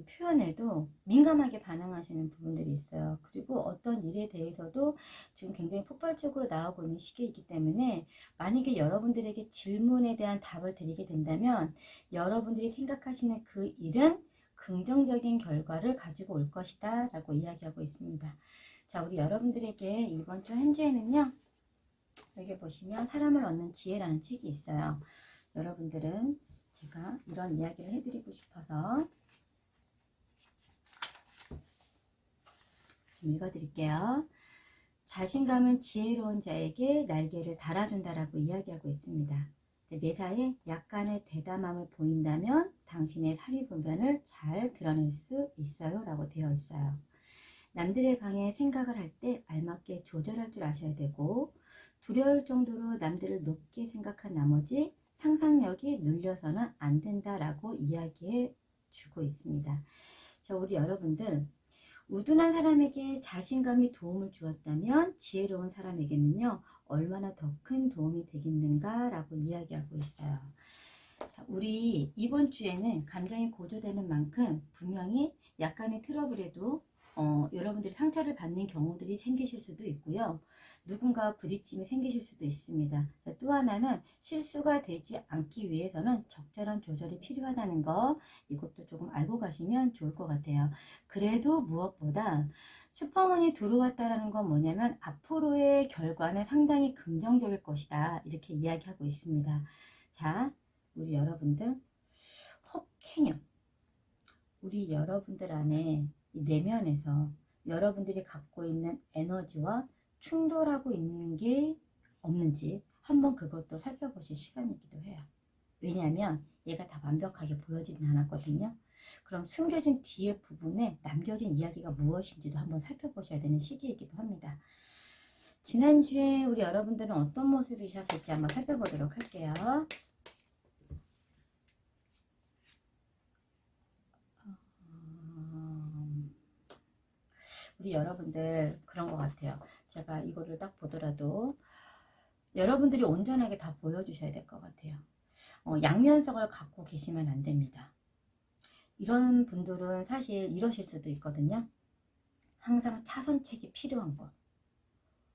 표현에도 민감하게 반응하시는 부분들이 있어요. 그리고 어떤 일에 대해서도 지금 굉장히 폭발적으로 나오고 있는 시기이기 때문에 만약에 여러분들에게 질문에 대한 답을 드리게 된다면 여러분들이 생각하시는 그 일은 긍정적인 결과를 가지고 올 것이다 라고 이야기하고 있습니다. 자, 우리 여러분들에게 이번 주 한 주에는요, 여기 보시면 사람을 얻는 지혜라는 책이 있어요. 여러분들은 제가 이런 이야기를 해드리고 싶어서 좀 읽어드릴게요. 자신감은 지혜로운 자에게 날개를 달아준다라고 이야기하고 있습니다. 매사에 약간의 대담함을 보인다면 당신의 사리분변을 잘 드러낼 수 있어요 라고 되어 있어요. 남들에 관해 생각을 할 때 알맞게 조절할 줄 아셔야 되고, 두려울 정도로 남들을 높게 생각한 나머지 상상력이 눌려서는 안 된다라고 이야기해 주고 있습니다. 자, 우리 여러분들 우둔한 사람에게 자신감이 도움을 주었다면 지혜로운 사람에게는요 얼마나 더 큰 도움이 되겠는가 라고 이야기하고 있어요. 자, 우리 이번 주에는 감정이 고조되는 만큼 분명히 약간의 트러블에도 여러분들이 상처를 받는 경우들이 생기실 수도 있고요. 누군가 부딪힘이 생기실 수도 있습니다. 또 하나는 실수가 되지 않기 위해서는 적절한 조절이 필요하다는 거, 이것도 조금 알고 가시면 좋을 것 같아요. 그래도 무엇보다 슈퍼문이 들어왔다는 건 뭐냐면 앞으로의 결과는 상당히 긍정적일 것이다 이렇게 이야기하고 있습니다. 자, 우리 여러분들 혹행역, 우리 여러분들 안에 이 내면에서 여러분들이 갖고 있는 에너지와 충돌하고 있는 게 없는지 한번 그것도 살펴보실 시간이기도 해요. 왜냐하면 얘가 다 완벽하게 보여지진 않았거든요. 그럼 숨겨진 뒤에 부분에 남겨진 이야기가 무엇인지도 한번 살펴보셔야 되는 시기이기도 합니다. 지난주에 우리 여러분들은 어떤 모습이셨을지 한번 살펴보도록 할게요. 우리 여러분들 그런 것 같아요. 제가 이거를 딱 보더라도 여러분들이 온전하게 다 보여주셔야 될 것 같아요. 양면성을 갖고 계시면 안 됩니다. 이런 분들은 사실 이러실 수도 있거든요. 항상 차선책이 필요한 것.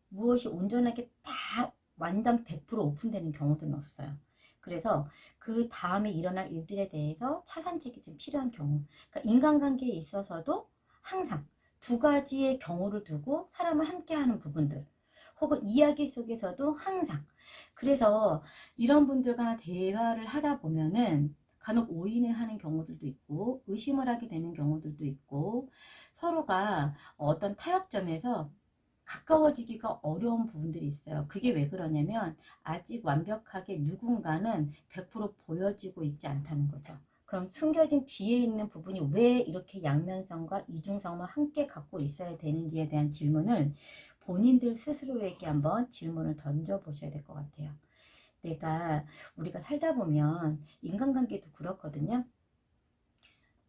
무엇이 온전하게 다 완전 100% 오픈되는 경우들은 없어요. 그래서 그 다음에 일어날 일들에 대해서 차선책이 좀 필요한 경우. 그러니까 인간관계에 있어서도 항상 두 가지의 경우를 두고 사람을 함께하는 부분들. 혹은 이야기 속에서도 항상. 그래서 이런 분들과 대화를 하다 보면은 간혹 오인을 하는 경우들도 있고 의심을 하게 되는 경우들도 있고 서로가 어떤 타협점에서 가까워지기가 어려운 부분들이 있어요. 그게 왜 그러냐면 아직 완벽하게 누군가는 100% 보여지고 있지 않다는 거죠. 그럼 숨겨진 뒤에 있는 부분이 왜 이렇게 양면성과 이중성을 함께 갖고 있어야 되는지에 대한 질문을 본인들 스스로에게 한번 질문을 던져보셔야 될 것 같아요. 우리가 살다 보면 인간관계도 그렇거든요.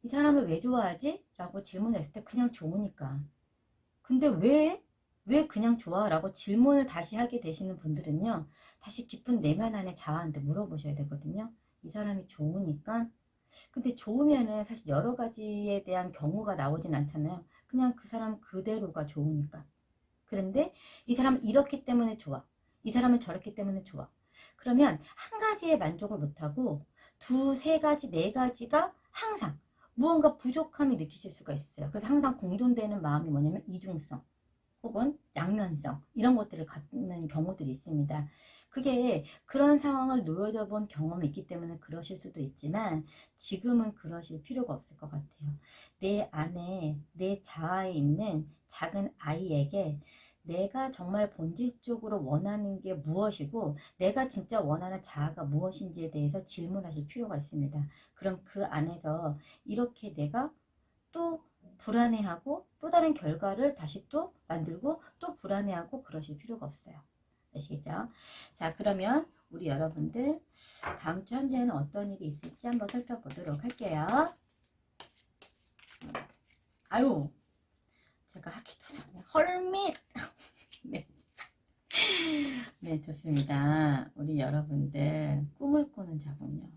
이 사람을 왜 좋아하지? 라고 질문했을 때 그냥 좋으니까. 근데 왜 그냥 좋아? 라고 질문을 다시 하게 되시는 분들은요. 다시 깊은 내면 안에 자아한테 물어보셔야 되거든요. 이 사람이 좋으니까. 근데 좋으면은 사실 여러 가지에 대한 경우가 나오진 않잖아요. 그냥 그 사람 그대로가 좋으니까. 그런데 이 사람은 이렇기 때문에 좋아. 이 사람은 저렇기 때문에 좋아. 그러면 한 가지에 만족을 못하고 두, 세 가지, 네 가지가 항상 무언가 부족함이 느끼실 수가 있어요. 그래서 항상 공존되는 마음이 뭐냐면 이중성 혹은 양면성 이런 것들을 갖는 경우들이 있습니다. 그게 그런 상황을 놓여져 본 경험이 있기 때문에 그러실 수도 있지만 지금은 그러실 필요가 없을 것 같아요. 내 안에 내 자아에 있는 작은 아이에게 내가 정말 본질적으로 원하는 게 무엇이고 내가 진짜 원하는 자아가 무엇인지에 대해서 질문하실 필요가 있습니다. 그럼 그 안에서 이렇게 내가 또 불안해하고 또 다른 결과를 다시 또 만들고 또 불안해하고 그러실 필요가 없어요. 아시겠죠? 자, 그러면 우리 여러분들 다음 주 현재는 어떤 일이 있을지 한번 살펴보도록 할게요. 아유, 제가 하기도 전에 헐밋! 네. 네, 좋습니다. 우리 여러분들 꿈을 꾸는 자군요.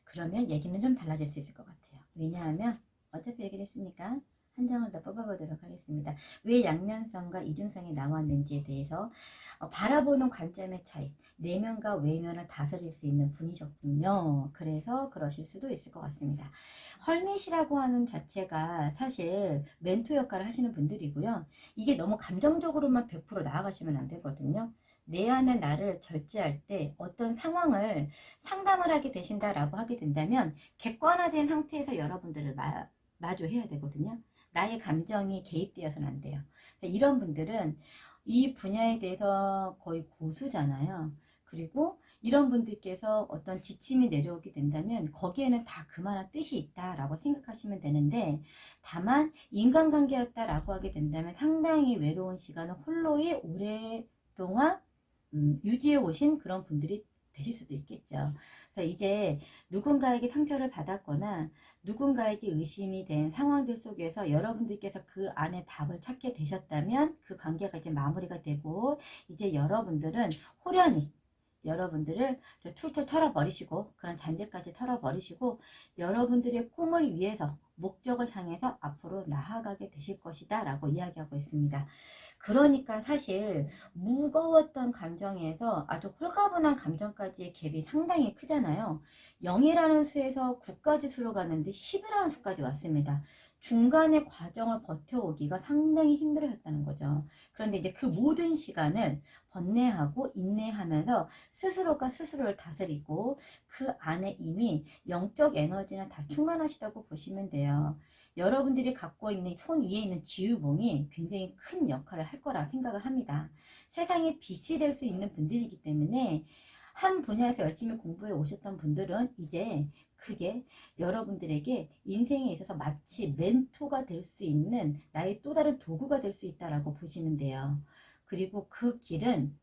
그러면 얘기는 좀 달라질 수 있을 것 같아요. 왜냐하면 어차피 얘기를 했으니까 한 장을 더 뽑아보도록 하겠습니다. 왜 양면성과 이중성이 나왔는지에 대해서 바라보는 관점의 차이, 내면과 외면을 다스릴 수 있는 분이셨군요. 그래서 그러실 수도 있을 것 같습니다. 헐밋이라고 하는 자체가 사실 멘토 역할을 하시는 분들이고요. 이게 너무 감정적으로만 100% 나아가시면 안 되거든요. 내 안에 나를 절제할 때 어떤 상황을 상담을 하게 되신다라고 하게 된다면 객관화된 상태에서 여러분들을 마주해야 되거든요. 나의 감정이 개입되어서는 안 돼요. 이런 분들은 이 분야에 대해서 거의 고수잖아요. 그리고 이런 분들께서 어떤 지침이 내려오게 된다면 거기에는 다 그만한 뜻이 있다라고 생각하시면 되는데 다만 인간관계였다라고 하게 된다면 상당히 외로운 시간을 홀로이 오랫동안 유지해 오신 그런 분들이 되실 수도 있겠죠. 그래서 이제 누군가에게 상처를 받았거나 누군가에게 의심이 된 상황들 속에서 여러분들께서 그 안에 답을 찾게 되셨다면 그 관계가 이제 마무리가 되고 이제 여러분들은 호련히 여러분들을 툴툴 털어버리시고 그런 잔재까지 털어버리시고 여러분들의 꿈을 위해서 목적을 향해서 앞으로 나아가게 되실 것이다 라고 이야기하고 있습니다. 그러니까 사실 무거웠던 감정에서 아주 홀가분한 감정까지의 갭이 상당히 크잖아요. 0이라는 수에서 9까지 수로 갔는데 10이라는 수까지 왔습니다. 중간의 과정을 버텨오기가 상당히 힘들어졌다는 거죠. 그런데 이제 그 모든 시간을 번뇌하고 인내하면서 스스로가 스스로를 다스리고 그 안에 이미 영적 에너지는 다 충만하시다고 보시면 돼요. 여러분들이 갖고 있는 손 위에 있는 지우봉이 굉장히 큰 역할을 할 거라 생각을 합니다. 세상에 빛이 될 수 있는 분들이기 때문에 한 분야에서 열심히 공부해 오셨던 분들은 이제 그게 여러분들에게 인생에 있어서 마치 멘토가 될 수 있는 나의 또 다른 도구가 될 수 있다라고 보시면 돼요. 그리고 그 길은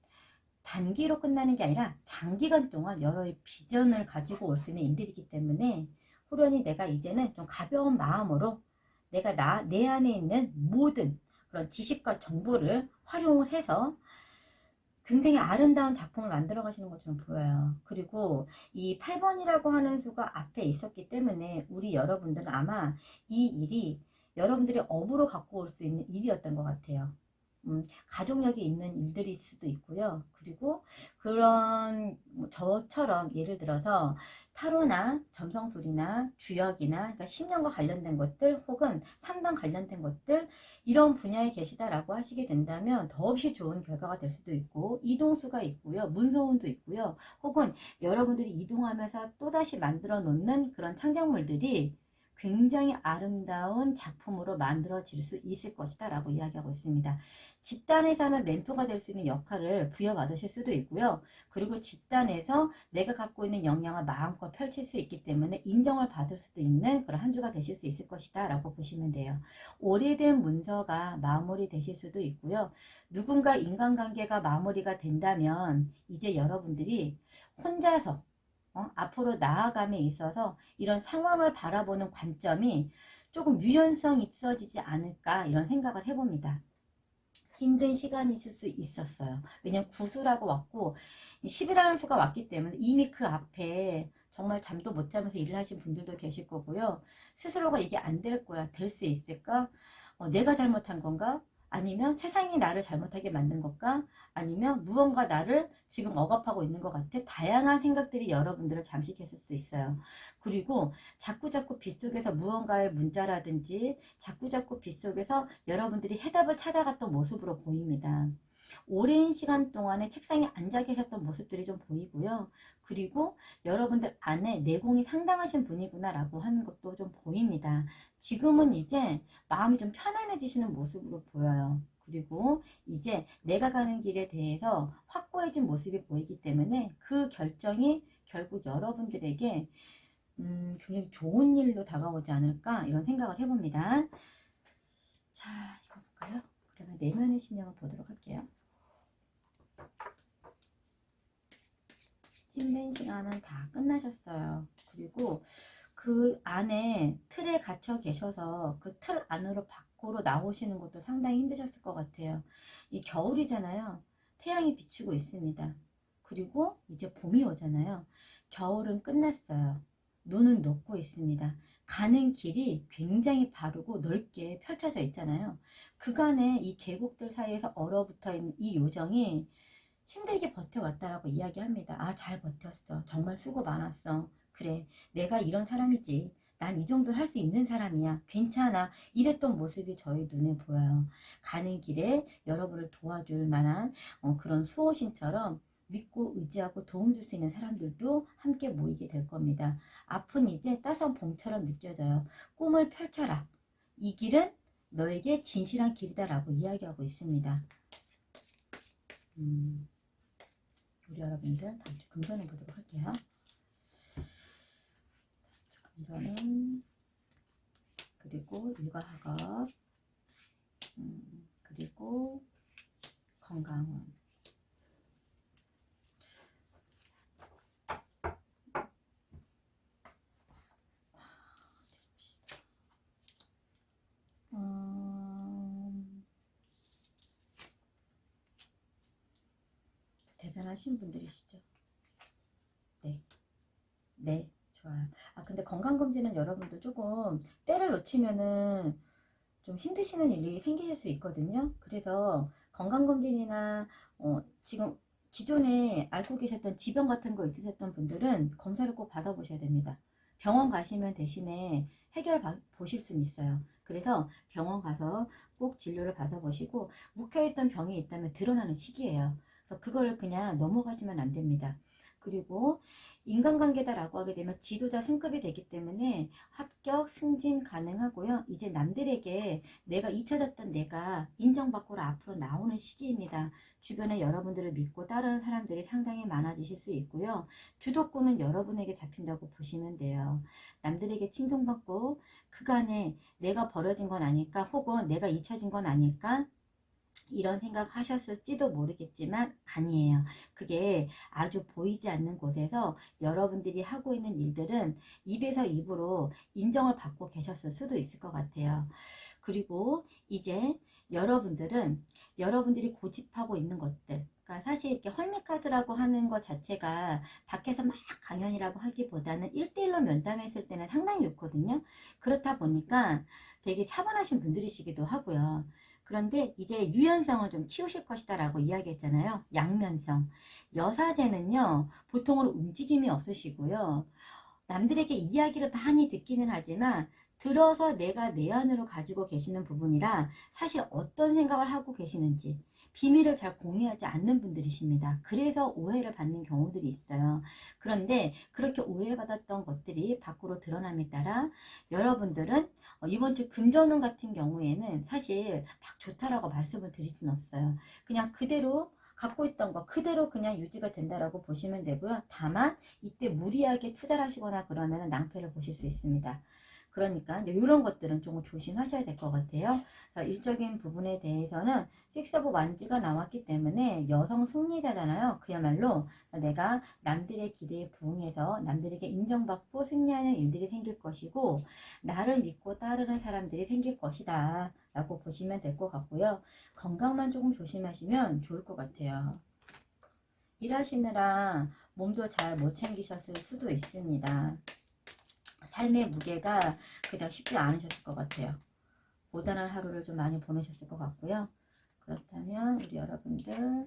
단기로 끝나는 게 아니라 장기간 동안 여러 비전을 가지고 올 수 있는 일들이기 때문에 호련히 내가 이제는 좀 가벼운 마음으로 내가 내 안에 있는 모든 그런 지식과 정보를 활용을 해서 굉장히 아름다운 작품을 만들어 가시는 것처럼 보여요. 그리고 이 8번이라고 하는 수가 앞에 있었기 때문에 우리 여러분들은 아마 이 일이 여러분들이 업으로 갖고 올 수 있는 일이었던 것 같아요. 가족력이 있는 일들일 수도 있고요. 그리고 그런 저처럼 예를 들어서 타로나 점성술이나 주역이나 그러니까 신념과 관련된 것들 혹은 상담 관련된 것들 이런 분야에 계시다라고 하시게 된다면 더없이 좋은 결과가 될 수도 있고 이동수가 있고요. 문서운도 있고요. 혹은 여러분들이 이동하면서 또다시 만들어 놓는 그런 창작물들이 굉장히 아름다운 작품으로 만들어질 수 있을 것이다 라고 이야기하고 있습니다. 집단에서는 멘토가 될 수 있는 역할을 부여받으실 수도 있고요. 그리고 집단에서 내가 갖고 있는 역량을 마음껏 펼칠 수 있기 때문에 인정을 받을 수도 있는 그런 한 주가 되실 수 있을 것이다 라고 보시면 돼요. 오래된 문서가 마무리 되실 수도 있고요. 누군가 인간관계가 마무리가 된다면 이제 여러분들이 혼자서 앞으로 나아감에 있어서 이런 상황을 바라보는 관점이 조금 유연성 있어지지 않을까 이런 생각을 해봅니다. 힘든 시간이 있을 수 있었어요. 왜냐면 구수라고 왔고 10이라는 수가 왔기 때문에 이미 그 앞에 정말 잠도 못 자면서 일을 하신 분들도 계실 거고요. 스스로가 이게 안 될 거야. 될 수 있을까? 내가 잘못한 건가? 아니면 세상이 나를 잘못하게 만든 걸까? 아니면 무언가 나를 지금 억압하고 있는 것 같아? 다양한 생각들이 여러분들을 잠식했을 수 있어요. 그리고 자꾸자꾸 빗속에서 무언가의 문자라든지 자꾸자꾸 빗속에서 여러분들이 해답을 찾아갔던 모습으로 보입니다. 오랜 시간 동안에 책상에 앉아 계셨던 모습들이 좀 보이고요. 그리고 여러분들 안에 내공이 상당하신 분이구나 라고 하는 것도 좀 보입니다. 지금은 이제 마음이 좀 편안해지시는 모습으로 보여요. 그리고 이제 내가 가는 길에 대해서 확고해진 모습이 보이기 때문에 그 결정이 결국 여러분들에게 굉장히 좋은 일로 다가오지 않을까 이런 생각을 해봅니다. 자, 이거 볼까요? 그러면 내면의 심령을 보도록 할게요. 힘든 시간은 다 끝나셨어요. 그리고 그 안에 틀에 갇혀 계셔서 그 틀 안으로 밖으로 나오시는 것도 상당히 힘드셨을 것 같아요. 이 겨울이잖아요. 태양이 비추고 있습니다. 그리고 이제 봄이 오잖아요. 겨울은 끝났어요. 눈은 녹고 있습니다. 가는 길이 굉장히 바르고 넓게 펼쳐져 있잖아요. 그간에 이 계곡들 사이에서 얼어붙어 있는 이 요정이 힘들게 버텨왔다라고 이야기합니다. 아, 잘 버텼어. 정말 수고 많았어. 그래, 내가 이런 사람이지. 난 이 정도는 할 수 있는 사람이야. 괜찮아. 이랬던 모습이 저희 눈에 보여요. 가는 길에 여러분을 도와줄 만한 그런 수호신처럼 믿고 의지하고 도움 줄 수 있는 사람들도 함께 모이게 될 겁니다. 앞은 이제 따스한 봄처럼 느껴져요. 꿈을 펼쳐라. 이 길은 너에게 진실한 길이다라고 이야기하고 있습니다. 우리 여러분들 다음 주 금전을 보도록 할게요. 금전은 그리고 일과학업 그리고 건강운 대단하신 분들이시죠. 네. 네. 좋아요. 아, 근데 건강검진은 여러분들 조금 때를 놓치면은 좀 힘드시는 일이 생기실 수 있거든요. 그래서 건강검진이나 지금 기존에 앓고 계셨던 지병 같은 거 있으셨던 분들은 검사를 꼭 받아보셔야 됩니다. 병원 가시면 대신에 보실 수는 있어요. 그래서 병원 가서 꼭 진료를 받아보시고 묵혀있던 병이 있다면 드러나는 시기예요. 그래서 그거를 그냥 넘어가시면 안 됩니다. 그리고 인간관계다라고 하게 되면 지도자 승급이 되기 때문에 합격, 승진 가능하고요. 이제 남들에게 내가 잊혀졌던 내가 인정받고 앞으로 나오는 시기입니다. 주변에 여러분들을 믿고 따르는 사람들이 상당히 많아지실 수 있고요. 주도권은 여러분에게 잡힌다고 보시면 돼요. 남들에게 칭송받고 그간에 내가 버려진 건 아닐까 혹은 내가 잊혀진 건 아닐까 이런 생각 하셨을지도 모르겠지만 아니에요. 그게 아주 보이지 않는 곳에서 여러분들이 하고 있는 일들은 입에서 입으로 인정을 받고 계셨을 수도 있을 것 같아요. 그리고 이제 여러분들은 여러분들이 고집하고 있는 것들, 그러니까 사실 이렇게 헐미카드라고 하는 것 자체가 밖에서 막 강연이라고 하기보다는 1대1로 면담했을 때는 상당히 좋거든요. 그렇다 보니까 되게 차분하신 분들이시기도 하고요. 그런데 이제 유연성을 좀 키우실 것이다 라고 이야기했잖아요. 양면성. 여사제는요, 보통으로 움직임이 없으시고요. 남들에게 이야기를 많이 듣기는 하지만 들어서 내가 내 안으로 가지고 계시는 부분이라 사실 어떤 생각을 하고 계시는지 비밀을 잘 공유하지 않는 분들이십니다. 그래서 오해를 받는 경우들이 있어요. 그런데 그렇게 오해받았던 것들이 밖으로 드러남에 따라 여러분들은 이번 주 금전운 같은 경우에는 사실 막 좋다라고 말씀을 드릴 수는 없어요. 그냥 그대로 갖고 있던 거 그대로 그냥 유지가 된다라고 보시면 되고요. 다만 이때 무리하게 투자를 하시거나 그러면 낭패를 보실 수 있습니다. 그러니까 이런 것들은 조금 조심하셔야 될 것 같아요. 일적인 부분에 대해서는 6 오브 완지가 나왔기 때문에 여성 승리자잖아요. 그야말로 내가 남들의 기대에 부응해서 남들에게 인정받고 승리하는 일들이 생길 것이고 나를 믿고 따르는 사람들이 생길 것이다 라고 보시면 될 것 같고요. 건강만 조금 조심하시면 좋을 것 같아요. 일하시느라 몸도 잘 못 챙기셨을 수도 있습니다. 삶의 무게가 그닥 쉽지 않으셨을 것 같아요. 고단한 하루를 좀 많이 보내셨을 것 같고요. 그렇다면 우리 여러분들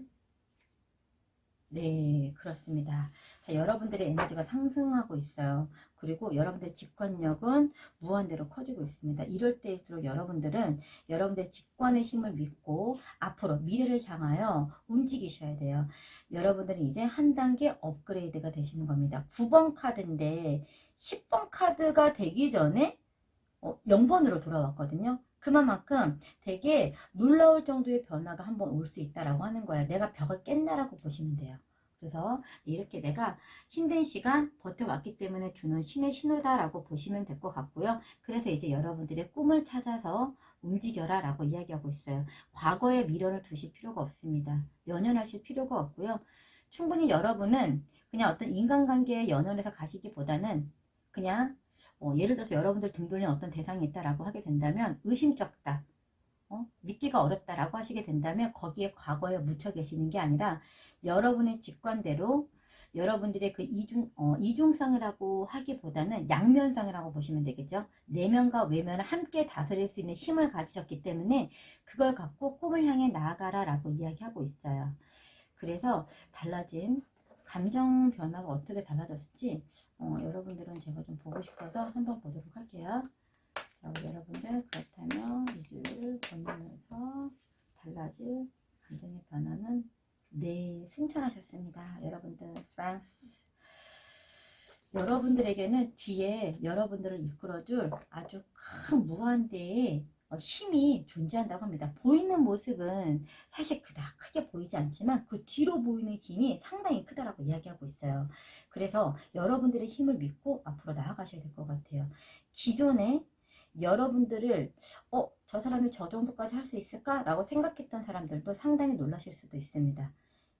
네, 그렇습니다. 자, 여러분들의 에너지가 상승하고 있어요. 그리고 여러분들의 직관력은 무한대로 커지고 있습니다. 이럴 때일수록 여러분들은 여러분들의 직관의 힘을 믿고 앞으로 미래를 향하여 움직이셔야 돼요. 여러분들은 이제 한 단계 업그레이드가 되시는 겁니다. 9번 카드인데 10번 카드가 되기 전에 0번으로 돌아왔거든요. 그만큼 되게 놀라울 정도의 변화가 한번 올 수 있다라고 하는 거예요. 내가 벽을 깼나라고 보시면 돼요. 그래서 이렇게 내가 힘든 시간 버텨왔기 때문에 주는 신의 신호다라고 보시면 될 것 같고요. 그래서 이제 여러분들의 꿈을 찾아서 움직여라 라고 이야기하고 있어요. 과거에 미련을 두실 필요가 없습니다. 연연하실 필요가 없고요. 충분히 여러분은 그냥 어떤 인간관계에 연연해서 가시기보다는 그냥 예를 들어서 여러분들 등 돌린 어떤 대상이 있다라고 하게 된다면 의심쩍다, 믿기가 어렵다라고 하시게 된다면 거기에 과거에 묻혀 계시는 게 아니라 여러분의 직관대로 여러분들의 그 이중성이라고 하기보다는 양면성이라고 보시면 되겠죠. 내면과 외면을 함께 다스릴 수 있는 힘을 가지셨기 때문에 그걸 갖고 꿈을 향해 나아가라 라고 이야기하고 있어요. 그래서 달라진 감정 변화가 어떻게 달라졌을지 여러분들은 제가 좀 보고 싶어서 한번 보도록 할게요. 자, 우리 여러분들 그렇다면 2주를 보내면서 달라질 감정의 변화는 네, 승천하셨습니다. 여러분들 스트렝스 여러분들에게는 뒤에 여러분들을 이끌어줄 아주 큰 무한대의 힘이 존재한다고 합니다. 보이는 모습은 사실 그닥 크게 보이지 않지만 그 뒤로 보이는 힘이 상당히 크다라고 이야기하고 있어요. 그래서 여러분들의 힘을 믿고 앞으로 나아가셔야 될 것 같아요. 기존에 여러분들을 저 사람이 저 정도까지 할 수 있을까? 라고 생각했던 사람들도 상당히 놀라실 수도 있습니다.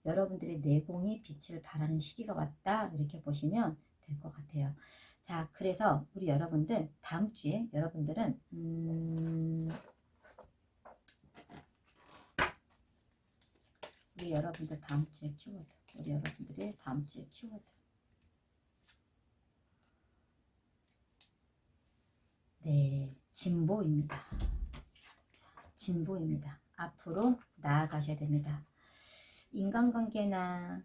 여러분들의 내공이 빛을 발하는 시기가 왔다 이렇게 보시면 될 것 같아요. 자, 그래서 우리 여러분들 다음 주에 여러분들은 우리 여러분들 다음 주에 키워드 우리 여러분들의 다음 주에 키워드 네, 진보입니다. 진보입니다. 앞으로 나아가셔야 됩니다. 인간관계나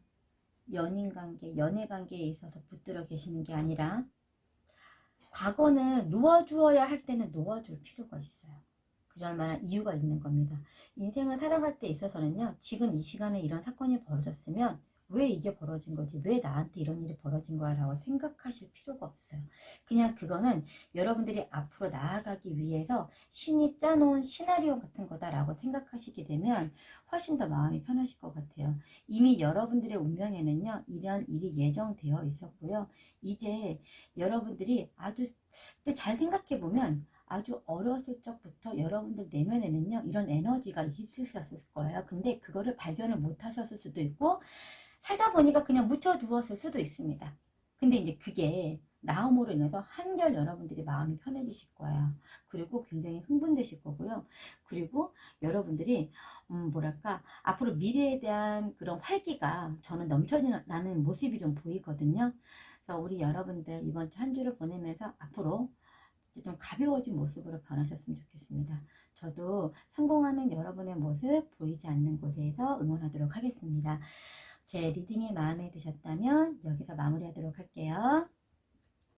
연인관계, 연애관계에 있어서 붙들어 계시는 게 아니라 과거는 놓아주어야 할 때는 놓아줄 필요가 있어요. 그럴 만한 이유가 있는 겁니다. 인생을 살아갈 때 있어서는요. 지금 이 시간에 이런 사건이 벌어졌으면 왜 이게 벌어진 거지? 왜 나한테 이런 일이 벌어진 거야? 라고 생각하실 필요가 없어요. 그냥 그거는 여러분들이 앞으로 나아가기 위해서 신이 짜놓은 시나리오 같은 거다라고 생각하시게 되면 훨씬 더 마음이 편하실 것 같아요. 이미 여러분들의 운명에는요. 이런 일이 예정되어 있었고요. 이제 여러분들이 아주 잘 생각해보면 아주 어렸을 적부터 여러분들 내면에는요. 이런 에너지가 있으셨을 거예요. 근데 그거를 발견을 못 하셨을 수도 있고 살다 보니까 그냥 묻혀두었을 수도 있습니다. 근데 이제 그게 나음으로 인해서 한결 여러분들이 마음이 편해지실 거예요. 그리고 굉장히 흥분되실 거고요. 그리고 여러분들이 뭐랄까 앞으로 미래에 대한 그런 활기가 저는 넘쳐나는 모습이 좀 보이거든요. 그래서 우리 여러분들 이번 주 한 주를 보내면서 앞으로 좀 가벼워진 모습으로 변하셨으면 좋겠습니다. 저도 성공하는 여러분의 모습 보이지 않는 곳에서 응원하도록 하겠습니다. 제 리딩이 마음에 드셨다면 여기서 마무리하도록 할게요.